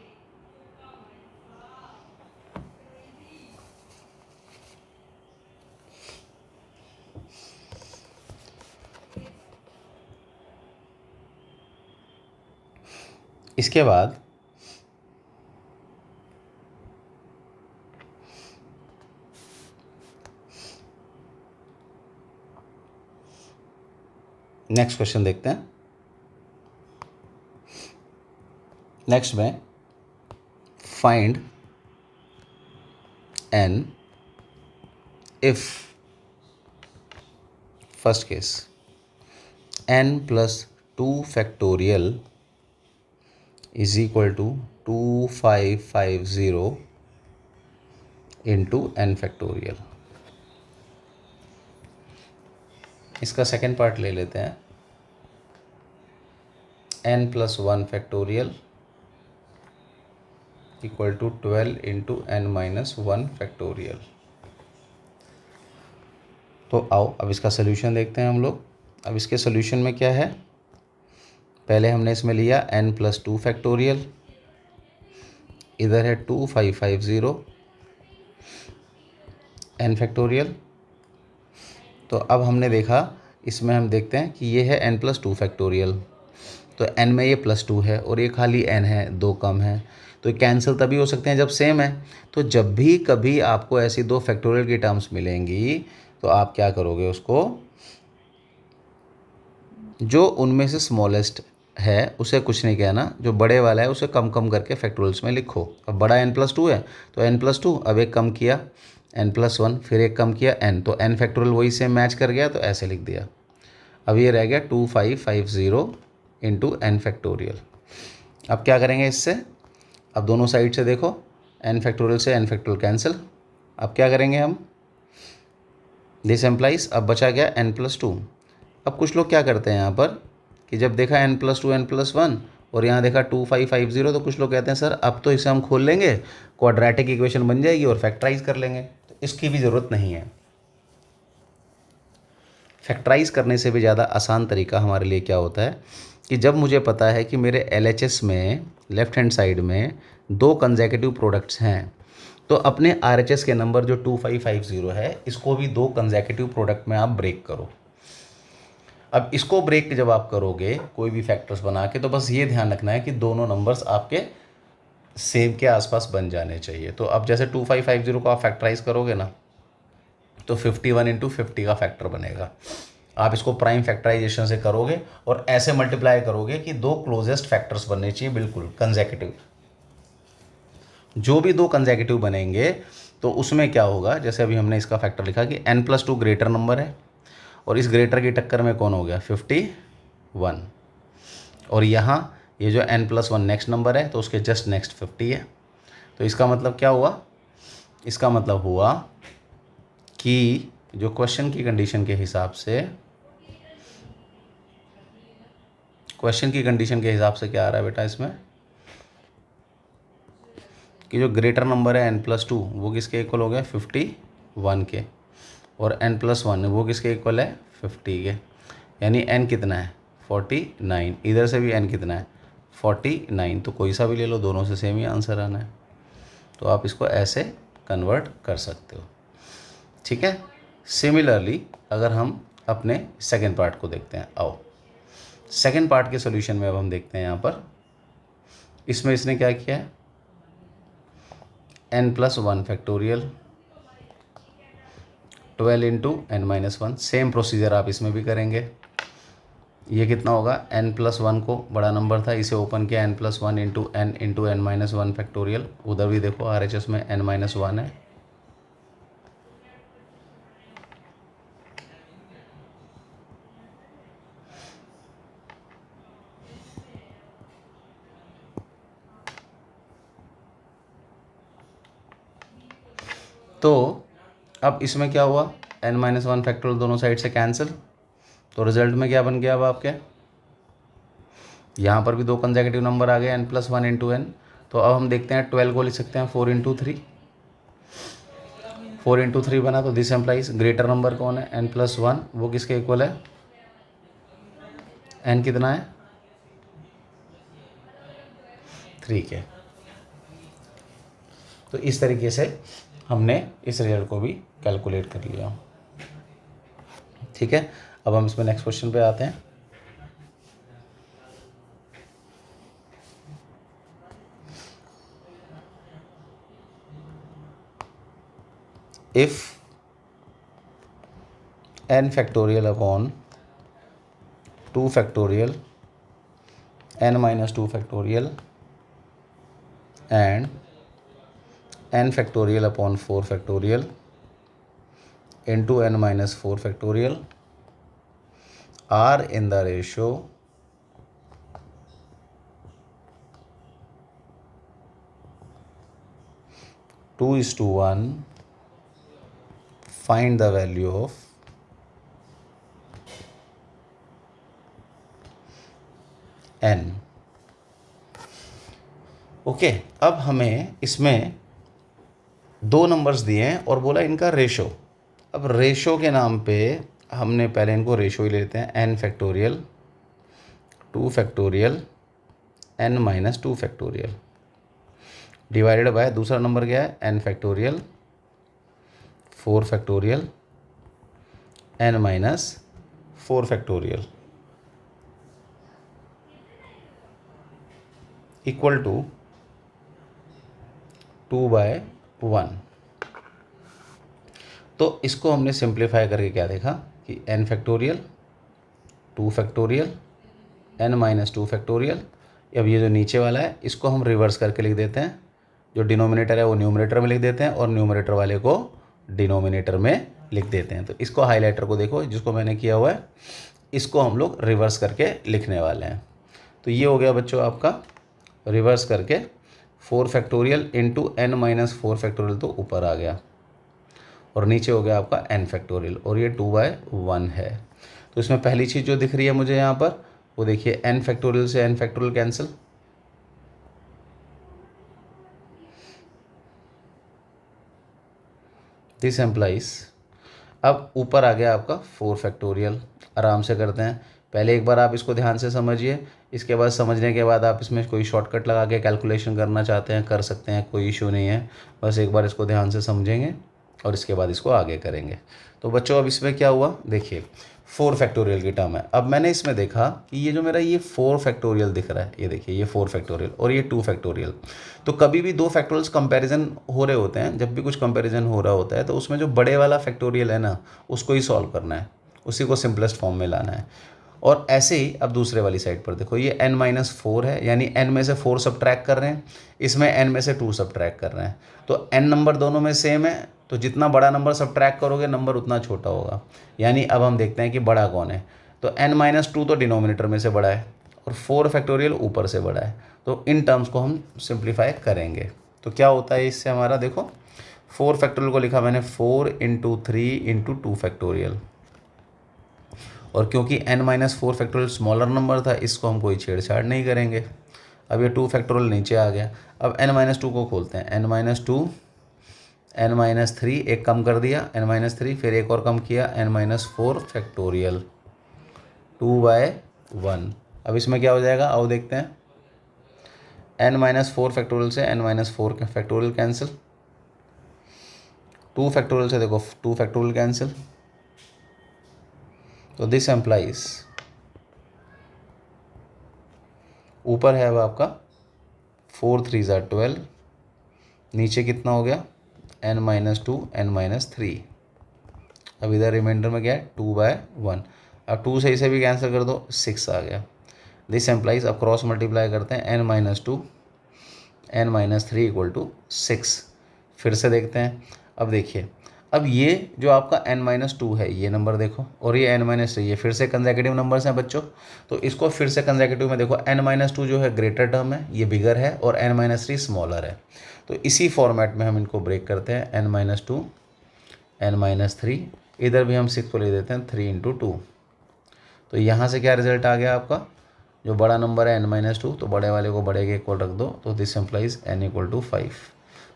इसके बाद नेक्स्ट क्वेश्चन देखते हैं। नेक्स्ट में find n if, first case, n + 2 factorial is equal to 2550 × n factorial. इसका सेकेंड पार्ट ले लेते हैं, n + 1 factorial equal to 12 × n - 1 factorial. तो आओ अब इसका सोल्यूशन देखते हैं हम लोग। अब इसके सोल्यूशन में क्या है, पहले हमने इसमें लिया n + 2 फैक्टोरियल, इधर है 2550 n फैक्टोरियल। तो अब हमने देखा, इसमें हम देखते हैं कि ये है n + 2 फैक्टोरियल, तो n में ये +2 है और ये खाली n है, 2 कम है, तो कैंसिल तभी हो सकते हैं जब सेम है। तो जब भी कभी आपको ऐसी 2 फैक्टोरियल की टर्म्स मिलेंगी तो आप क्या करोगे, उसको जो उनमें से स्मॉलेस्ट है उसे कुछ नहीं कहना, जो बड़े वाला है उसे कम कम करके फैक्टोरियल्स में लिखो। अब बड़ा n + 2 है तो n + 2, अब एक कम किया n + 1, फिर एक कम किया n, तो n फैक्टोरियल वही से मैच कर गया, तो ऐसे लिख दिया। अब ये रह गया 2550 × n फैक्टोरियल। अब क्या करेंगे इससे, अब दोनों साइड से देखो, n फैक्टोरियल से n फैक्टोरियल कैंसिल। अब क्या करेंगे हम, दिस एम्प्लाइज, अब बचा गया n+2। अब कुछ लोग क्या करते हैं यहाँ पर कि जब देखा n+2 n+1 और यहाँ देखा 2550, तो कुछ लोग कहते हैं सर अब तो इसे हम खोल लेंगे, क्वाड्रेटिक इक्वेशन बन जाएगी और फैक्टराइज कर लेंगे। तो इसकी भी ज़रूरत नहीं है। फैक्टराइज करने से भी ज़्यादा आसान तरीका हमारे लिए क्या होता है कि जब मुझे पता है कि मेरे LHS में लेफ्ट हैंड साइड में 2 कंसेक्यूटिव प्रोडक्ट्स हैं, तो अपने RHS के नंबर जो 2550 है, इसको भी 2 कंसेक्यूटिव प्रोडक्ट में आप ब्रेक करो। अब इसको ब्रेक जब आप करोगे कोई भी फैक्टर्स बना के, तो बस ये ध्यान रखना है कि दोनों नंबर्स आपके सेम के आसपास बन जाने चाहिए। तो अब जैसे 2550 को आप फैक्टराइज करोगे ना, तो 51 × 50 का फैक्टर बनेगा। आप इसको प्राइम फैक्टराइजेशन से करोगे और ऐसे मल्टीप्लाई करोगे कि 2 क्लोजेस्ट फैक्टर्स बनने चाहिए बिल्कुल कंसेक्यूटिव। जो भी 2 कंसेक्यूटिव बनेंगे तो उसमें क्या होगा, जैसे अभी हमने इसका फैक्टर लिखा कि n+2 ग्रेटर नंबर है और इस ग्रेटर की टक्कर में कौन हो गया 51, और यहाँ ये जो n+1 नेक्स्ट नंबर है तो उसके जस्ट नेक्स्ट 50 है। तो इसका मतलब क्या हुआ, इसका मतलब हुआ कि जो क्वेश्चन की कंडीशन के हिसाब से, क्वेश्चन की कंडीशन के हिसाब से क्या आ रहा है बेटा इसमें कि जो ग्रेटर नंबर है n+2 वो किसके इक्वल हो गया 51 के, और n+1 वो किसके इक्वल है 50 के। यानी n कितना है 49, इधर से भी n कितना है 49, तो कोई सा भी ले लो, दोनों से सेम ही आंसर आना है। तो आप इसको ऐसे कन्वर्ट कर सकते हो, ठीक है। सिमिलरली अगर हम अपने सेकेंड पार्ट को देखते हैं, आओ सेकेंड पार्ट के सॉल्यूशन में अब हम देखते हैं यहाँ पर, इसमें इसने क्या किया है n+1 factorial 12 × n-1, same procedure आप इसमें भी करेंगे। ये कितना होगा, n+1 को बड़ा नंबर था, इसे ओपन किया n+1 × n × n-1 फैक्टोरियल। उधर भी देखो RHS में n-1 है, तो अब इसमें क्या हुआ n-1 फैक्टोरियल दोनों साइड से कैंसिल, तो रिजल्ट में क्या बन गया अब आपके, यहाँ पर भी 2 कंसेक्यूटिव नंबर आ गए n+1 × n। तो अब हम देखते हैं 12 को लिख सकते हैं 4 × 3, 4 × 3 बना, तो दिस एम्प्लाइज ग्रेटर नंबर कौन है n+1, वो किसके इक्वल है, n कितना है 3 के। तो इस तरीके से हमने इस रिजल्ट को भी कैलकुलेट कर लिया, ठीक है। अब हम इसमें नेक्स्ट क्वेश्चन पे आते हैं। If n factorial upon 2 factorial n-2 factorial and n factorial upon 4 factorial into n-4 factorial are in the ratio 2:1, find the value of n। Okay, अब हमें इसमें 2 नंबर्स दिए हैं और बोला इनका रेशो। अब रेशो के नाम पे हमने पहले इनको रेशो ही लेते हैं, n factorial 2 factorial n-2 factorial divided by दूसरा नंबर क्या है n factorial 4 factorial n-4 factorial equal to 2/1। तो इसको हमने सिंप्लीफाई करके क्या देखा कि n factorial 2 factorial n-2 factorial. अब ये जो नीचे वाला है इसको हम रिवर्स करके लिख देते हैं, जो डिनोमिनेटर है वो न्यूमरेटर में लिख देते हैं और न्यूमरेटर वाले को डिनोमिनेटर में लिख देते हैं। तो इसको हाईलाइटर को देखो जिसको मैंने किया हुआ है, इसको हम लोग रिवर्स करके लिखने वाले हैं। तो ये हो गया बच्चों आपका रिवर्स करके 4 factorial into n minus 4 factorial तो ऊपर आ गया और नीचे हो गया आपका n फैक्टोरियल और ये 2/1 है। तो इसमें पहली चीज़ जो दिख रही है मुझे यहाँ पर वो देखिए n फैक्टोरियल से n factorial cancel, this implies. अब ऊपर आ गया आपका 4 फैक्टोरियल। आराम से करते हैं, पहले एक बार आप इसको ध्यान से समझिए, इसके बाद समझने के बाद आप इसमें कोई शॉर्टकट लगा के कैलकुलेशन करना चाहते हैं कर सकते हैं, कोई इशू नहीं है। बस एक बार इसको ध्यान से समझेंगे और इसके बाद इसको आगे करेंगे। तो बच्चों अब इसमें क्या हुआ देखिए, 4 फैक्टोरियल की टर्म है। अब मैंने इसमें देखा कि ये जो मेरा ये 4 फैक्टोरियल दिख रहा है, ये देखिए ये 4 फैक्टोरियल और ये 2 फैक्टोरियल। तो कभी भी दो फैक्टोरियल्स कंपैरिजन हो रहे होते हैं, जब भी कुछ कंपैरिजन हो रहा होता है तो उसमें जो बड़े वाला फैक्टोरियल है ना उसको ही सॉल्व करना है, उसी को सिंपलेस्ट फॉर्म में लाना है। और ऐसे ही अब दूसरे वाली साइड पर देखो, ये n-4 है, यानी n में से 4 सब्ट्रैक्ट कर रहे हैं, इसमें n में से 2 सब्ट्रैक्ट कर रहे हैं। तो n नंबर दोनों में सेम है, तो जितना बड़ा नंबर सब्ट्रैक्ट करोगे नंबर उतना छोटा होगा। यानी अब हम देखते हैं कि बड़ा कौन है। तो n-2 तो डिनोमिनेटर में से बड़ा है और 4 फैक्टोरियल ऊपर से बड़ा है। तो इन टर्म्स को हम सिंप्लीफाई करेंगे तो क्या होता है इससे हमारा, देखो 4 फैक्टोरियल को लिखा मैंने 4 इंटू 3 इंटू 2 फैक्टोरियल, और क्योंकि n-4 फैक्टोरियल स्मॉलर नंबर था इसको हम कोई छेड़छाड़ नहीं करेंगे। अब ये 2 फैक्टोरियल नीचे आ गया। अब n-2 को खोलते हैं, n-2 n-3 एक कम कर दिया, n-3 फिर एक और कम किया, n-4 फैक्टोरियल 2/1। अब इसमें क्या हो जाएगा आओ देखते हैं, n-4 फैक्टोरियल से n-4 फैक्टोरियल कैंसिल, 2 फैक्टोरियल से देखो 2 फैक्टोरियल कैंसिल। तो दिस एम्प्लाइज ऊपर है अब आपका 4 3 12, नीचे कितना हो गया n-2 n-3। अब इधर रिमाइंडर में क्या है 2/1। अब 2 से इसे भी कैंसिल कर दो, 6 आ गया। दिस एम्प्लाइज अब क्रॉस मल्टीप्लाई करते हैं, n-2 n-3 इक्वल टू 6। फिर से देखते हैं, अब देखिए अब ये जो आपका n-2 है ये नंबर देखो, और ये n-3 ये फिर से कंसेक्यूटिव नंबर्स हैं बच्चों। तो इसको फिर से कंसेक्यूटिव में देखो, n-2 जो है ग्रेटर टर्म है, ये बिगर है, और n-3 स्मॉलर है। तो इसी फॉर्मेट में हम इनको ब्रेक करते हैं, n-2 n-3, इधर भी हम 6 को ले देते हैं 3 इंटू 2। तो यहाँ से क्या रिजल्ट आ गया आपका, जो बड़ा नंबर है n-2 तो बड़े वाले को बड़े के इक्वल रख दो, तो this implies n equal to 5।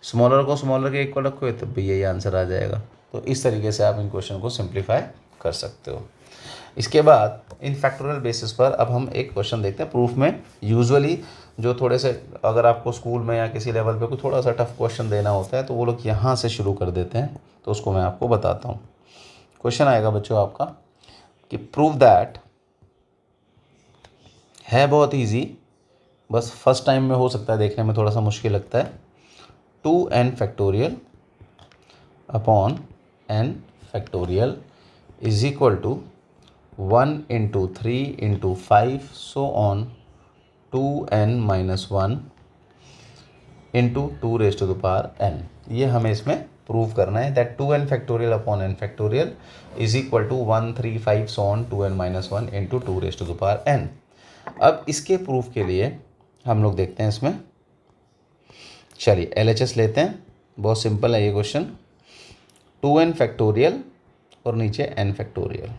Smaller को स्मॉलर के इक्वल रखो तब भी यही आंसर आ जाएगा। तो इस तरीके से आप इन क्वेश्चन को सिंप्लीफाई कर सकते हो। इसके बाद इन फैक्टोरियल बेसिस पर अब हम एक क्वेश्चन देखते हैं प्रूफ में। यूजुअली जो थोड़े से अगर आपको स्कूल में या किसी लेवल पे कोई थोड़ा सा टफ क्वेश्चन देना होता है तो वो लोग यहाँ से शुरू कर देते हैं, तो उसको मैं आपको बताता हूँ। क्वेश्चन आएगा बच्चों आपका कि प्रूव दैट, है बहुत ईजी, बस फर्स्ट टाइम में हो सकता है देखने में थोड़ा सा मुश्किल लगता है। 2n factorial upon n factorial is equal to 1 into 3 into 5 so on 2n-1 into 2 raise to the power n। ये हमें इसमें प्रूव करना है that 2n factorial upon n factorial is equal to 1 3 5 so on 2n-1 into 2 raise to the power n। अब इसके proof के लिए हम लोग देखते हैं इसमें, चलिए LHS लेते हैं, बहुत सिंपल है ये क्वेश्चन। 2n फैक्टोरियल और नीचे n फैक्टोरियल।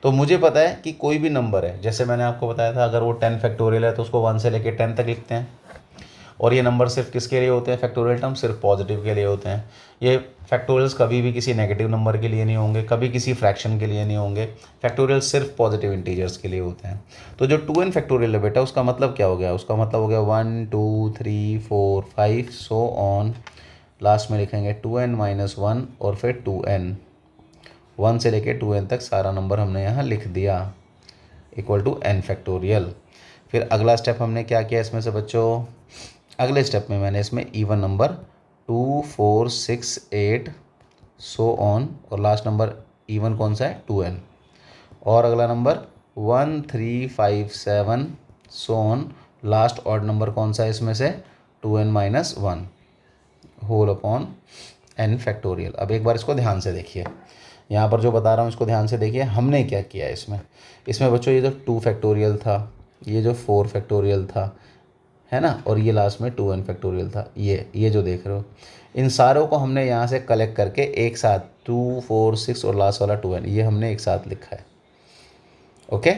तो मुझे पता है कि कोई भी नंबर है, जैसे मैंने आपको बताया था अगर वो 10 फैक्टोरियल है तो उसको 1 से लेके 10 तक लिखते हैं, और ये नंबर सिर्फ किसके लिए होते हैं, फैक्टोरियल टर्म सिर्फ पॉजिटिव के लिए होते हैं। ये फैक्टोरियल्स कभी भी किसी नेगेटिव नंबर के लिए नहीं होंगे, कभी किसी फ्रैक्शन के लिए नहीं होंगे। फैक्टोरियल सिर्फ पॉजिटिव इंटीजर्स के लिए होते हैं। तो जो 2n फैक्टोरियल है बेटा, उसका मतलब क्या हो गया, उसका मतलब हो गया 1 2 3 4 5 सो ऑन, लास्ट में लिखेंगे 2n-1 और फिर 2n, 1 से लेके 2n तक सारा नंबर हमने यहाँ लिख दिया इक्वल टू n फैक्टोरियल। फिर अगला स्टेप हमने क्या किया इसमें से बच्चों, अगले स्टेप में मैंने इसमें इवन नंबर 2 4 6 8 सो ऑन, और लास्ट नंबर इवन कौन सा है 2n, और अगला number 1 3 5 7 so on, last odd number कौन सा है इसमें से 2n-1 whole upon n factorial. अब एक बार इसको ध्यान से देखिए, यहाँ पर जो बता रहा हूँ इसको ध्यान से देखिए, हमने क्या किया है इसमें बच्चों, ये जो 2 फैक्टोरियल था, ये जो 4 फैक्टोरियल था, है ना, और ये लास्ट में 2n फैक्टोरियल था। ये जो देख रहे हो, इन सारों को हमने यहाँ से कलेक्ट करके एक साथ 2, 4, 6 और लास्ट वाला 2n ये हमने एक साथ लिखा है। ओके,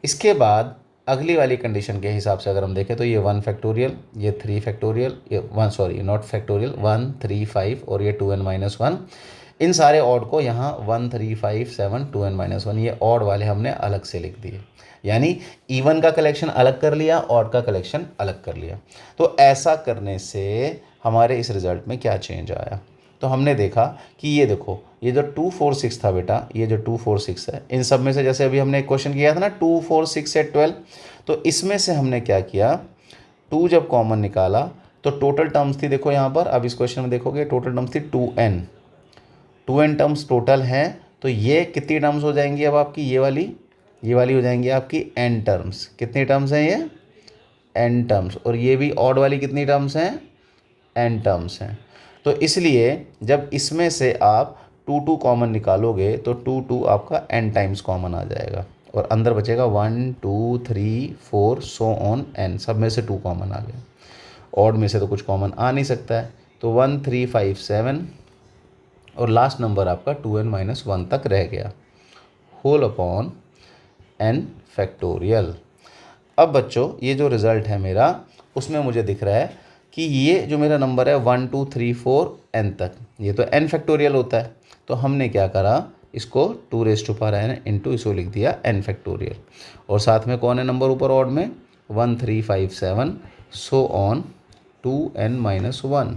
इसके बाद अगली वाली कंडीशन के हिसाब से अगर हम देखें तो ये 1 फैक्टोरियल, ये 3 फैक्टोरियल, ये 1 सॉरी नॉट फैक्टोरियल, 1, 3, 5 और ये 2n-1, इन सारे ऑड को यहाँ 1, 3, 5, 7, 2n-1 ये ऑड वाले हमने अलग से लिख दिए। यानी इवन का कलेक्शन अलग कर लिया, ऑड का कलेक्शन अलग कर लिया। तो ऐसा करने से हमारे इस रिजल्ट में क्या चेंज आया, तो हमने देखा कि ये देखो, ये जो 2, 4, 6 था बेटा, ये जो 2, 4, 6 है, इन सब में से जैसे अभी हमने एक क्वेश्चन किया था ना 2, 4, 6 से 12, तो इसमें से हमने क्या किया, 2 जब कॉमन निकाला तो टोटल टर्म्स थी, देखो यहाँ पर, अब इस क्वेश्चन में देखोगे टोटल टर्म्स थी 2n टर्म्स टोटल हैं। तो ये कितनी टर्म्स हो जाएंगी अब आपकी, ये वाली हो जाएंगी आपकी n टर्म्स। कितनी टर्म्स हैं ये, n टर्म्स। और ये भी ऑड वाली कितनी टर्म्स हैं, n टर्म्स हैं। तो इसलिए जब इसमें से आप 2 कॉमन निकालोगे तो 2 आपका n टाइम्स कॉमन आ जाएगा और अंदर बचेगा 1, 2, 3, 4 सो ऑन n, सब में से 2 कॉमन आ गए। ऑड में से तो कुछ कॉमन आ नहीं सकता है, तो 1, 3, 5, 7 और लास्ट नंबर आपका 2n-1 तक रह गया, होल अपॉन n फैक्टोरियल। अब बच्चों ये जो रिज़ल्ट है मेरा, उसमें मुझे दिख रहा है कि ये जो मेरा नंबर है 1, 2, 3, 4 n तक, ये तो n फैक्टोरियल होता है। तो हमने क्या करा, इसको 2n इंटू इसको लिख दिया n फैक्टोरियल, और साथ में कौन है नंबर ऊपर ऑड में, 1, 3, 5, 7 सो ऑन 2n-1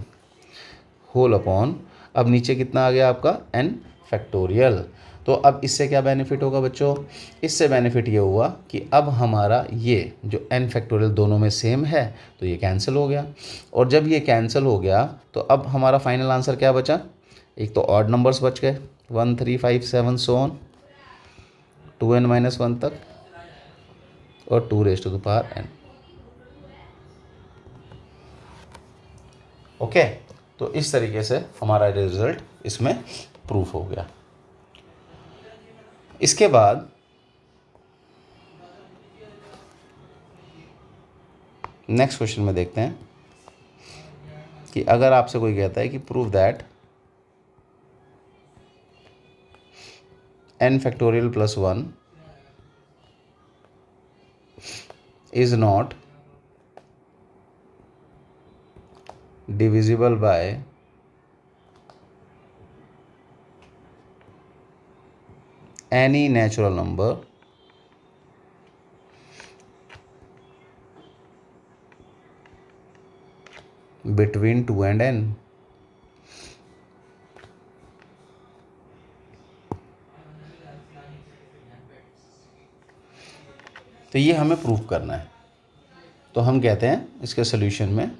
होल अपॉन, अब नीचे कितना आ गया आपका n फैक्टोरियल। तो अब इससे क्या बेनिफिट होगा बच्चों, इससे बेनिफिट ये हुआ कि अब हमारा ये जो n फैक्टोरियल दोनों में सेम है तो ये कैंसिल हो गया, और जब ये कैंसिल हो गया तो अब हमारा फाइनल आंसर क्या बचा, एक तो ऑड नंबर्स बच गए 1, 3, 5, 7 सो ऑन 2n-1 तक और 2n। ओके, तो इस तरीके से हमारा रिजल्ट इसमें प्रूफ हो गया। इसके बाद नेक्स्ट क्वेश्चन में देखते हैं कि अगर आपसे कोई कहता है कि prove that n factorial plus 1 is not divisible by any natural number between 2 and n। तो ये हमें प्रूफ करना है। तो हम कहते हैं इसके सोल्यूशन में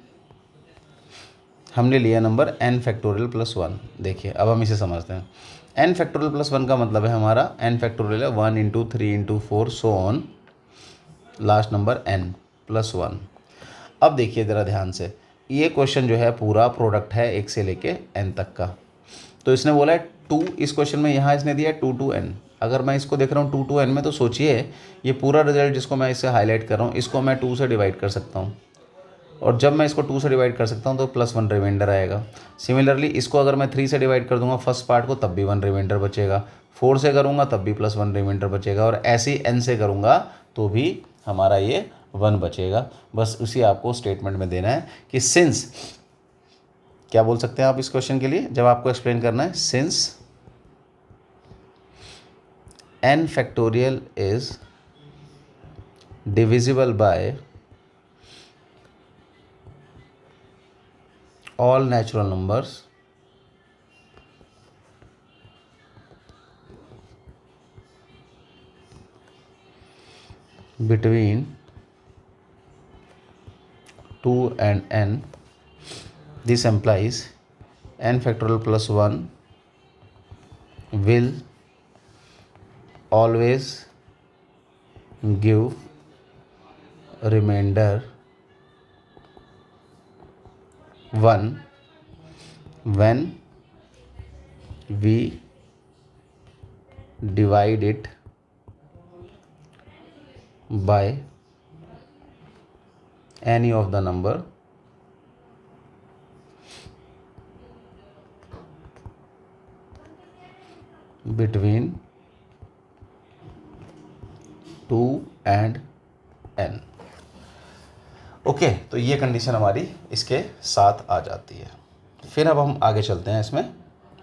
हमने लिया नंबर n फैक्टोरियल प्लस 1। देखिए अब हम इसे समझते हैं, n फैक्टोरियल प्लस 1 का मतलब है हमारा n फैक्टोरियल है 1 into 3 into 4 so on last number n plus 1। अब देखिए ज़रा ध्यान से, ये क्वेश्चन जो है पूरा प्रोडक्ट है 1 से लेके n तक का। तो इसने बोला है 2, इस क्वेश्चन में यहाँ इसने दिया है 2 to n। अगर मैं इसको देख रहा हूँ 2 to n में, तो सोचिए ये पूरा रिजल्ट जिसको मैं इससे हाईलाइट कर रहा हूँ, इसको मैं 2 से डिवाइड कर सकता हूँ, और जब मैं इसको 2 से डिवाइड कर सकता हूँ तो +1 रिमाइंडर आएगा। सिमिलरली इसको अगर मैं 3 से डिवाइड कर दूंगा फर्स्ट पार्ट को, तब भी 1 रिमाइंडर बचेगा। 4 से करूँगा तब भी +1 रिमाइंडर बचेगा, और ऐसे ही n से करूँगा तो भी हमारा ये 1 बचेगा। बस उसी आपको स्टेटमेंट में देना है कि सिंस, क्या बोल सकते हैं आप इस क्वेश्चन के लिए जब आपको एक्सप्लेन करना है, since n factorial is divisible by all natural numbers between 2 and n, this implies n factorial plus 1 will always give remainder 1 when we divide it by any of the number between 2 and n। Okay, तो ये condition हमारी इसके साथ आ जाती है। फिर अब हम आगे चलते हैं इसमें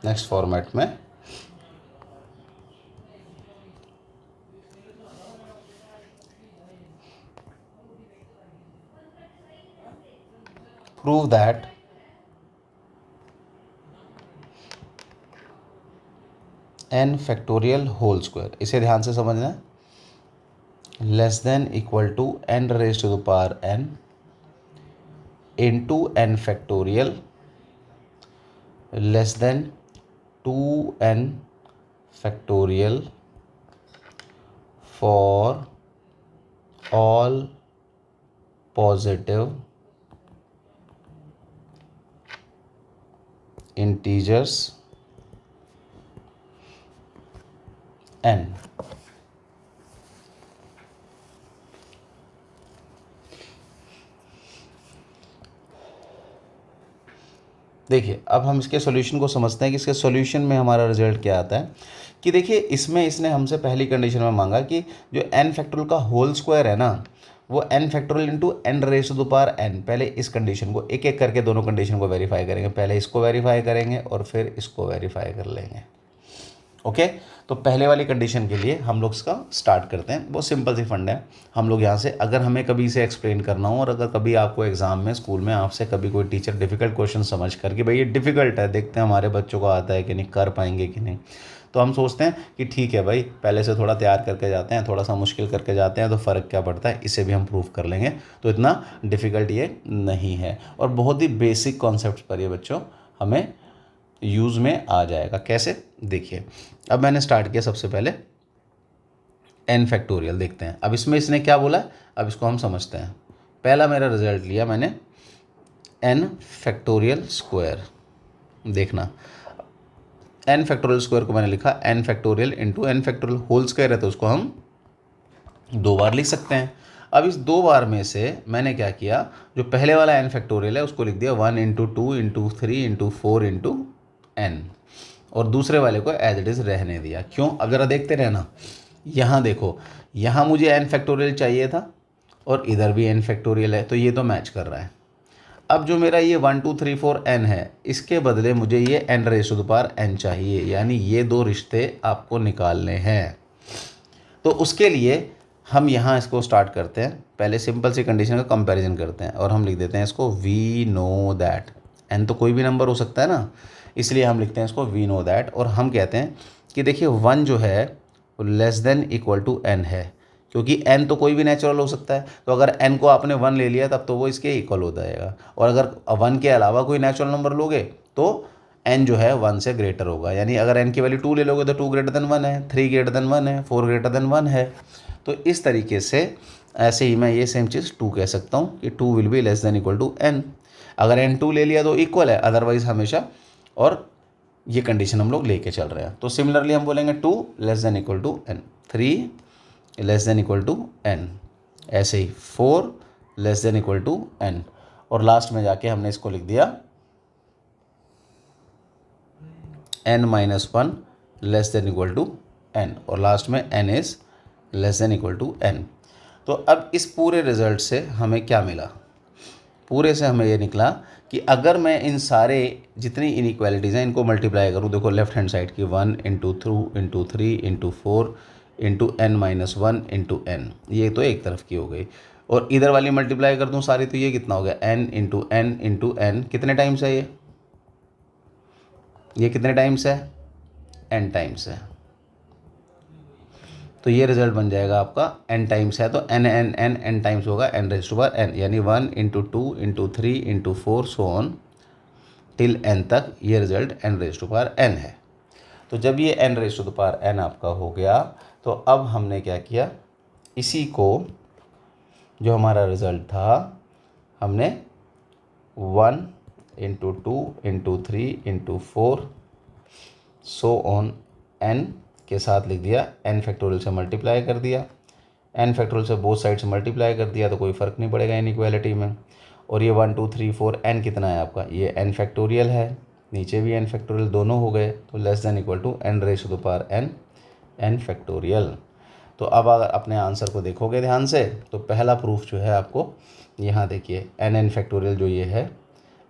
नेक्स्ट फॉर्मेट में। Prove that n factorial whole square, इसे ध्यान से समझना है, less than equal to n raise to the power n into n factorial less than 2n factorial for all positive integers n। देखिए, अब हम इसके सॉल्यूशन को समझते हैं कि इसके सॉल्यूशन में हमारा रिजल्ट क्या आता है। कि देखिए, इसमें इसने हमसे पहली कंडीशन में मांगा कि जो n फैक्टोरियल का होल स्क्वायर है ना, वो n factorial into n raise to the power n। पहले इस कंडीशन को एक एक करके दोनों कंडीशन को वेरीफाई करेंगे। पहले इसको वेरीफाई करेंगे और फिर इसको वेरीफाई कर लेंगे। ओके, तो पहले वाली कंडीशन के लिए हम लोग इसका स्टार्ट करते हैं। बहुत सिंपल सी फंड है। हम लोग यहाँ से, अगर हमें कभी इसे एक्सप्लेन करना हो और अगर कभी आपको एग्जाम में स्कूल में आपसे कभी कोई टीचर डिफ़िकल्ट क्वेश्चन समझ कर कि भाई ये डिफ़िकल्ट है, देखते हैं हमारे बच्चों को आता है कि नहीं, कर पाएंगे कि नहीं, तो हम सोचते हैं कि ठीक है भाई, पहले से थोड़ा तैयार करके जाते हैं, थोड़ा सा मुश्किल करके जाते हैं, तो फ़र्क क्या पड़ता है, इसे भी हम प्रूव कर लेंगे। तो इतना डिफ़िकल्ट ये नहीं है और बहुत ही बेसिक कॉन्सेप्ट पर ये बच्चों हमें यूज़ में आ जाएगा। कैसे, देखिए, अब मैंने स्टार्ट किया सबसे पहले n फैक्टोरियल, देखते हैं अब इसमें इसने क्या बोला, अब इसको हम समझते हैं। पहला मेरा रिजल्ट लिया मैंने n फैक्टोरियल स्क्वायर। देखना, n फैक्टोरियल स्क्वायर को मैंने लिखा n factorial into n factorial whole square है, तो उसको हम 2 बार लिख सकते हैं। अब इस 2 बार में से मैंने क्या किया, जो पहले वाला n फैक्टोरियल है उसको लिख दिया 1 into 2 into 3 into 4 into n, और दूसरे वाले को एज इट इज़ रहने दिया। क्यों, अगर देखते रहना, यहाँ देखो, यहाँ मुझे n फैक्टोरियल चाहिए था और इधर भी n फैक्टोरियल है, तो ये तो मैच कर रहा है। अब जो मेरा ये 1 2 3 4 n है, इसके बदले मुझे ये n raise to the power n चाहिए, यानी ये 2 रिश्ते आपको निकालने हैं। तो उसके लिए हम यहाँ इसको स्टार्ट करते हैं। पहले सिंपल सी कंडीशन का कंपैरिजन करते हैं और हम लिख देते हैं इसको वी नो दैट। n तो कोई भी नंबर हो सकता है ना, इसलिए हम लिखते हैं इसको वी नो दैट। और हम कहते हैं कि देखिए 1 जो है वो less than equal to n है, क्योंकि n तो कोई भी नेचुरल हो सकता है। तो अगर n को आपने 1 ले लिया तब तो वो इसके इक्वल हो जाएगा, और अगर 1 के अलावा कोई नेचुरल नंबर लोगे तो n जो है 1 से ग्रेटर होगा। यानी अगर n की वैल्यू 2 ले लोगे तो 2 ग्रेटर देन 1 है, 3 ग्रेटर देन 1 है, 4 ग्रेटर देन 1 है। तो इस तरीके से ऐसे ही मैं ये सेम चीज़ 2 कह सकता हूँ कि 2 will be less than equal to n। अगर n 2 ले लिया तो इक्वल है, अदरवाइज हमेशा, और ये कंडीशन हम लोग लेके चल रहे हैं। तो सिमिलरली हम बोलेंगे 2 less than equal to n, 3 less than equal to n, ऐसे ही 4 less than equal to n, और लास्ट में जाके हमने इसको लिख दिया n minus 1 less than equal to n, और लास्ट में n is less than equal to n। तो अब इस पूरे रिजल्ट से हमें क्या मिला, पूरे से हमें ये निकला कि अगर मैं इन सारे जितनी इनइक्वालिटीज़ हैं इनको मल्टीप्लाई करूँ, देखो लेफ्ट हैंड साइड की 1 into 2 into 3 into 4 into n minus 1 into n, ये तो एक तरफ की हो गई, और इधर वाली मल्टीप्लाई कर दूँ सारी, तो ये कितना हो गया n into n into n, कितने टाइम्स है ये कितने टाइम्स है, n टाइम्स है। तो ये रिजल्ट बन जाएगा आपका n टाइम्स है तो n टाइम्स होगा n raise to power n, यानी 1 into 2 into 3 into 4 so on till n तक, ये result n raise to power n है। तो जब ये n raise to the power n आपका हो गया, तो अब हमने क्या किया, इसी को जो हमारा रिजल्ट था हमने 1 into 2 into 3 into 4 so on n के साथ लिख दिया, n फैक्टोरियल से मल्टीप्लाई कर दिया, एन फैक्टोरियल से बोथ साइड से मल्टीप्लाई कर दिया तो कोई फ़र्क नहीं पड़ेगा इनइक्वालिटी में। और ये 1 2 3 4 एन कितना है आपका, ये एन फैक्टोरियल है, नीचे भी एन फैक्टोरियल, दोनों हो गए तो less than equal to n raise to the power n, n factorial. तो अब अगर अपने आंसर को देखोगे ध्यान से तो पहला प्रूफ जो है आपको यहाँ देखिए एन फैक्टोरियल जो ये है,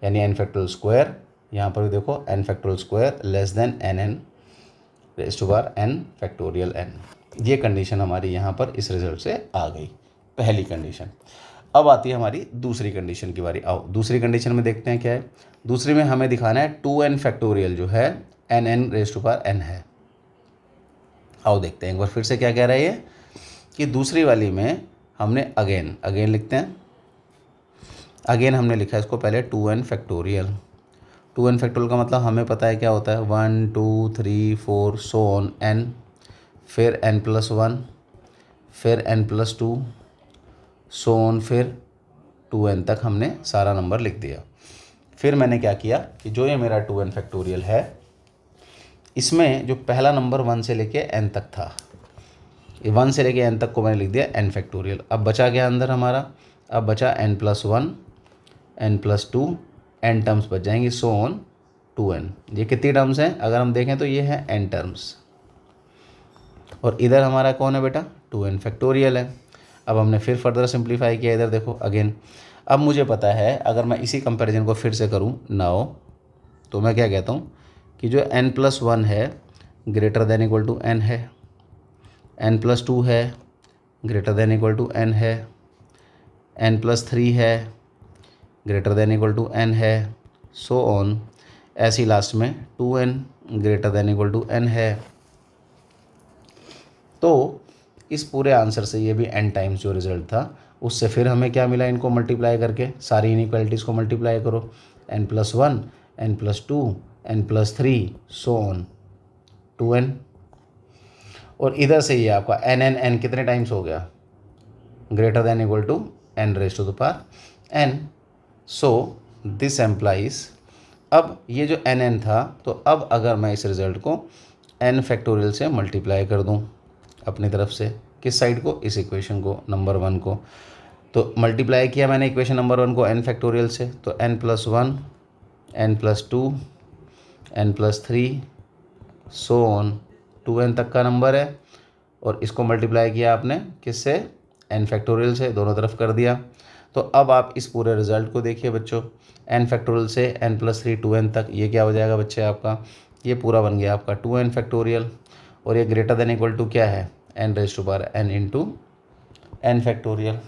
यानी एन फैक्टोरियल स्क्वायर, यहाँ पर भी देखो n factorial square less than n raise to power n factorial n. ये कंडीशन हमारी यहाँ पर इस रिजल्ट से आ गई, पहली कंडीशन। अब आती है हमारी दूसरी कंडीशन की बारी। आओ दूसरी कंडीशन में देखते हैं क्या है। दूसरी में हमें दिखाना है 2n फैक्टोरियल जो है n raise to power n है। आओ देखते हैं एक बार फिर से क्या कह रहा है ये, कि दूसरी वाली में हमने अगेन लिखते हैं। अगेन हमने लिखा है इसको पहले 2n फैक्टोरियल। 2n फैक्टोरियल का मतलब हमें पता है क्या होता है, 1 2 3 4 सो ऑन n, फिर n+1, फिर n+2 सो ऑन, फिर 2n तक हमने सारा नंबर लिख दिया। फिर मैंने क्या किया कि जो ये मेरा 2n फैक्टोरियल है इसमें जो पहला नंबर 1 से लेके n तक था, 1 से लेके n तक को मैंने लिख दिया n फैक्टोरियल। अब बचा क्या अंदर हमारा, अब बचा n+1, n+2, n टर्म्स बच जाएंगी, सो ऑन 2n। ये कितनी टर्म्स हैं अगर हम देखें तो ये है n टर्म्स, और इधर हमारा कौन है बेटा, 2n फैक्टोरियल है। अब हमने फिर फर्दर सिंप्लीफाई किया, इधर देखो अगेन। अब मुझे पता है अगर मैं इसी कंपैरिजन को फिर से करूं नाउ, तो मैं क्या कहता हूं कि जो n+1 है greater than equal to n है, n+2 है greater than equal to n है, n+3 है greater than equal to n है, सो ऑन। ऐसी लास्ट में 2n greater than equal to n है। तो इस पूरे आंसर से ये भी n टाइम्स जो रिजल्ट था उससे फिर हमें क्या मिला, इनको मल्टीप्लाई करके सारी इनइक्वालिटीज़ को मल्टीप्लाई करो, n+1, n+2, n+3 so on 2n। और इधर से ये आपका n कितने टाइम्स हो गया, greater than equal to n raise to the power n। So this implies, अब ये जो n था तो अब अगर मैं इस रिज़ल्ट को n फैक्टोरियल से मल्टीप्लाई कर दूं अपनी तरफ से, किस साइड को, इस इक्वेशन को नंबर 1 को, तो मल्टीप्लाई किया मैंने इक्वेशन नंबर 1 को n फैक्टोरियल से, तो n+1, n+2, n+3 so on 2n तक का नंबर है। और इसको मल्टीप्लाई किया आपने किससे, n फैक्टोरियल से, दोनों तरफ कर दिया। तो अब आप इस पूरे रिज़ल्ट को देखिए बच्चों, n फैक्टोरियल से n+3 2n तक, ये क्या हो जाएगा बच्चे आपका, ये पूरा बन गया आपका 2n फैक्टोरियल। और ये ग्रेटर देन इक्वल टू क्या है, n raise to power n into n factorial.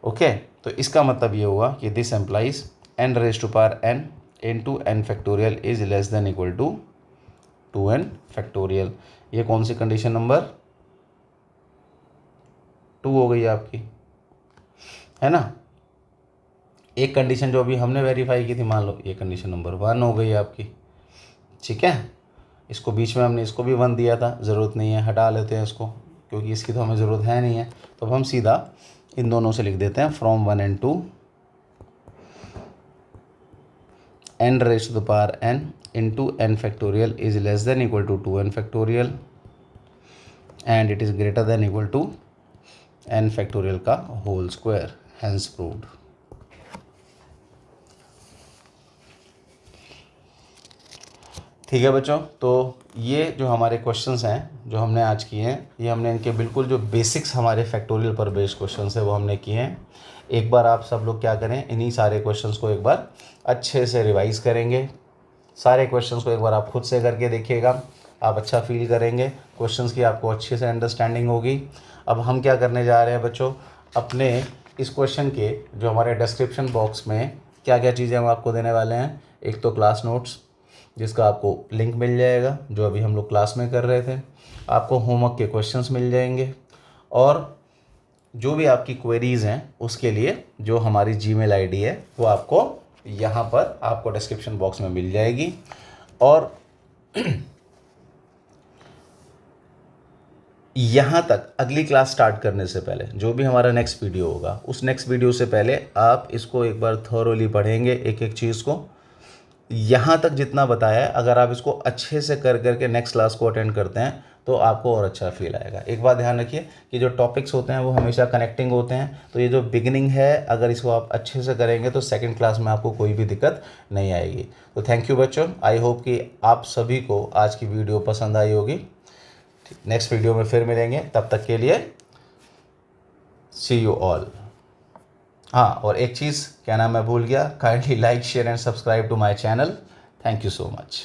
Okay, तो इसका मतलब ये हुआ कि this implies n raise to power n into n factorial is less than equal to 2n factorial. ये कौन सी कंडीशन नंबर 2 हो गई आपकी, है ना। एक कंडीशन जो अभी हमने वेरीफाई की थी, मान लो ये कंडीशन नंबर 1 हो गई आपकी, ठीक है। इसको बीच में हमने इसको भी 1 दिया था, ज़रूरत नहीं है, हटा लेते हैं इसको क्योंकि इसकी तो हमें ज़रूरत है नहीं है। तो अब हम सीधा इन दोनों से लिख देते हैं from 1 and 2 n raise to the power n into n factorial is less than equal to 2n factorial and it is greater than equal to n factorial का होल स्क्वायर, हैंस प्रूव्ड। ठीक है बच्चों, तो ये जो हमारे questions हैं जो हमने आज किए हैं, ये हमने इनके बिल्कुल जो बेसिक्स हमारे फैक्टोरियल पर बेस्ड क्वेश्चंस है वो हमने किए हैं। एक बार आप सब लोग क्या करें, इन्हीं सारे क्वेश्चंस को एक बार अच्छे से रिवाइज करेंगे। सारे क्वेश्चंस को एक बार आप खुद से करके देखिएगा, आप अच्छा फील करेंगे, क्वेश्चंस की आपको अच्छे से अंडरस्टैंडिंग होगी। अब हम क्या करने जा रहे हैं बच्चों, अपने इस क्वेश्चन के जो हमारे डिस्क्रिप्शन बॉक्स में क्या क्या चीज़ें हम आपको देने वाले हैं, एक तो क्लास नोट्स जिसका आपको लिंक मिल जाएगा जो अभी हम लोग क्लास में कर रहे थे, आपको होमवर्क के क्वेश्चंस मिल जाएंगे, और जो भी आपकी क्वेरीज़ हैं उसके लिए जो हमारी जीमेल आईडी है वो आपको यहाँ पर आपको डिस्क्रिप्शन बॉक्स में मिल जाएगी। और यहाँ तक अगली क्लास स्टार्ट करने से पहले जो भी हमारा नेक्स्ट वीडियो होगा, उस नेक्स्ट वीडियो से पहले आप इसको एक बार थॉरोली पढ़ेंगे, एक एक चीज़ को। यहाँ तक जितना बताया है अगर आप इसको अच्छे से कर करके नेक्स्ट क्लास को अटेंड करते हैं तो आपको और अच्छा फील आएगा। एक बात ध्यान रखिए कि जो टॉपिक्स होते हैं वो हमेशा कनेक्टिंग होते हैं, तो ये जो बिगिनिंग है अगर इसको आप अच्छे से करेंगे तो सेकंड क्लास में आपको कोई भी दिक्कत नहीं आएगी। तो थैंक यू बच्चों, आई होप कि आप सभी को आज की वीडियो पसंद आई होगी। नेक्स्ट वीडियो में फिर मिलेंगे, तब तक के लिए सी यू ऑल। हाँ, और एक चीज़ क्या नाम मैं भूल गया, kindly like share and subscribe to my channel. Thank you so much.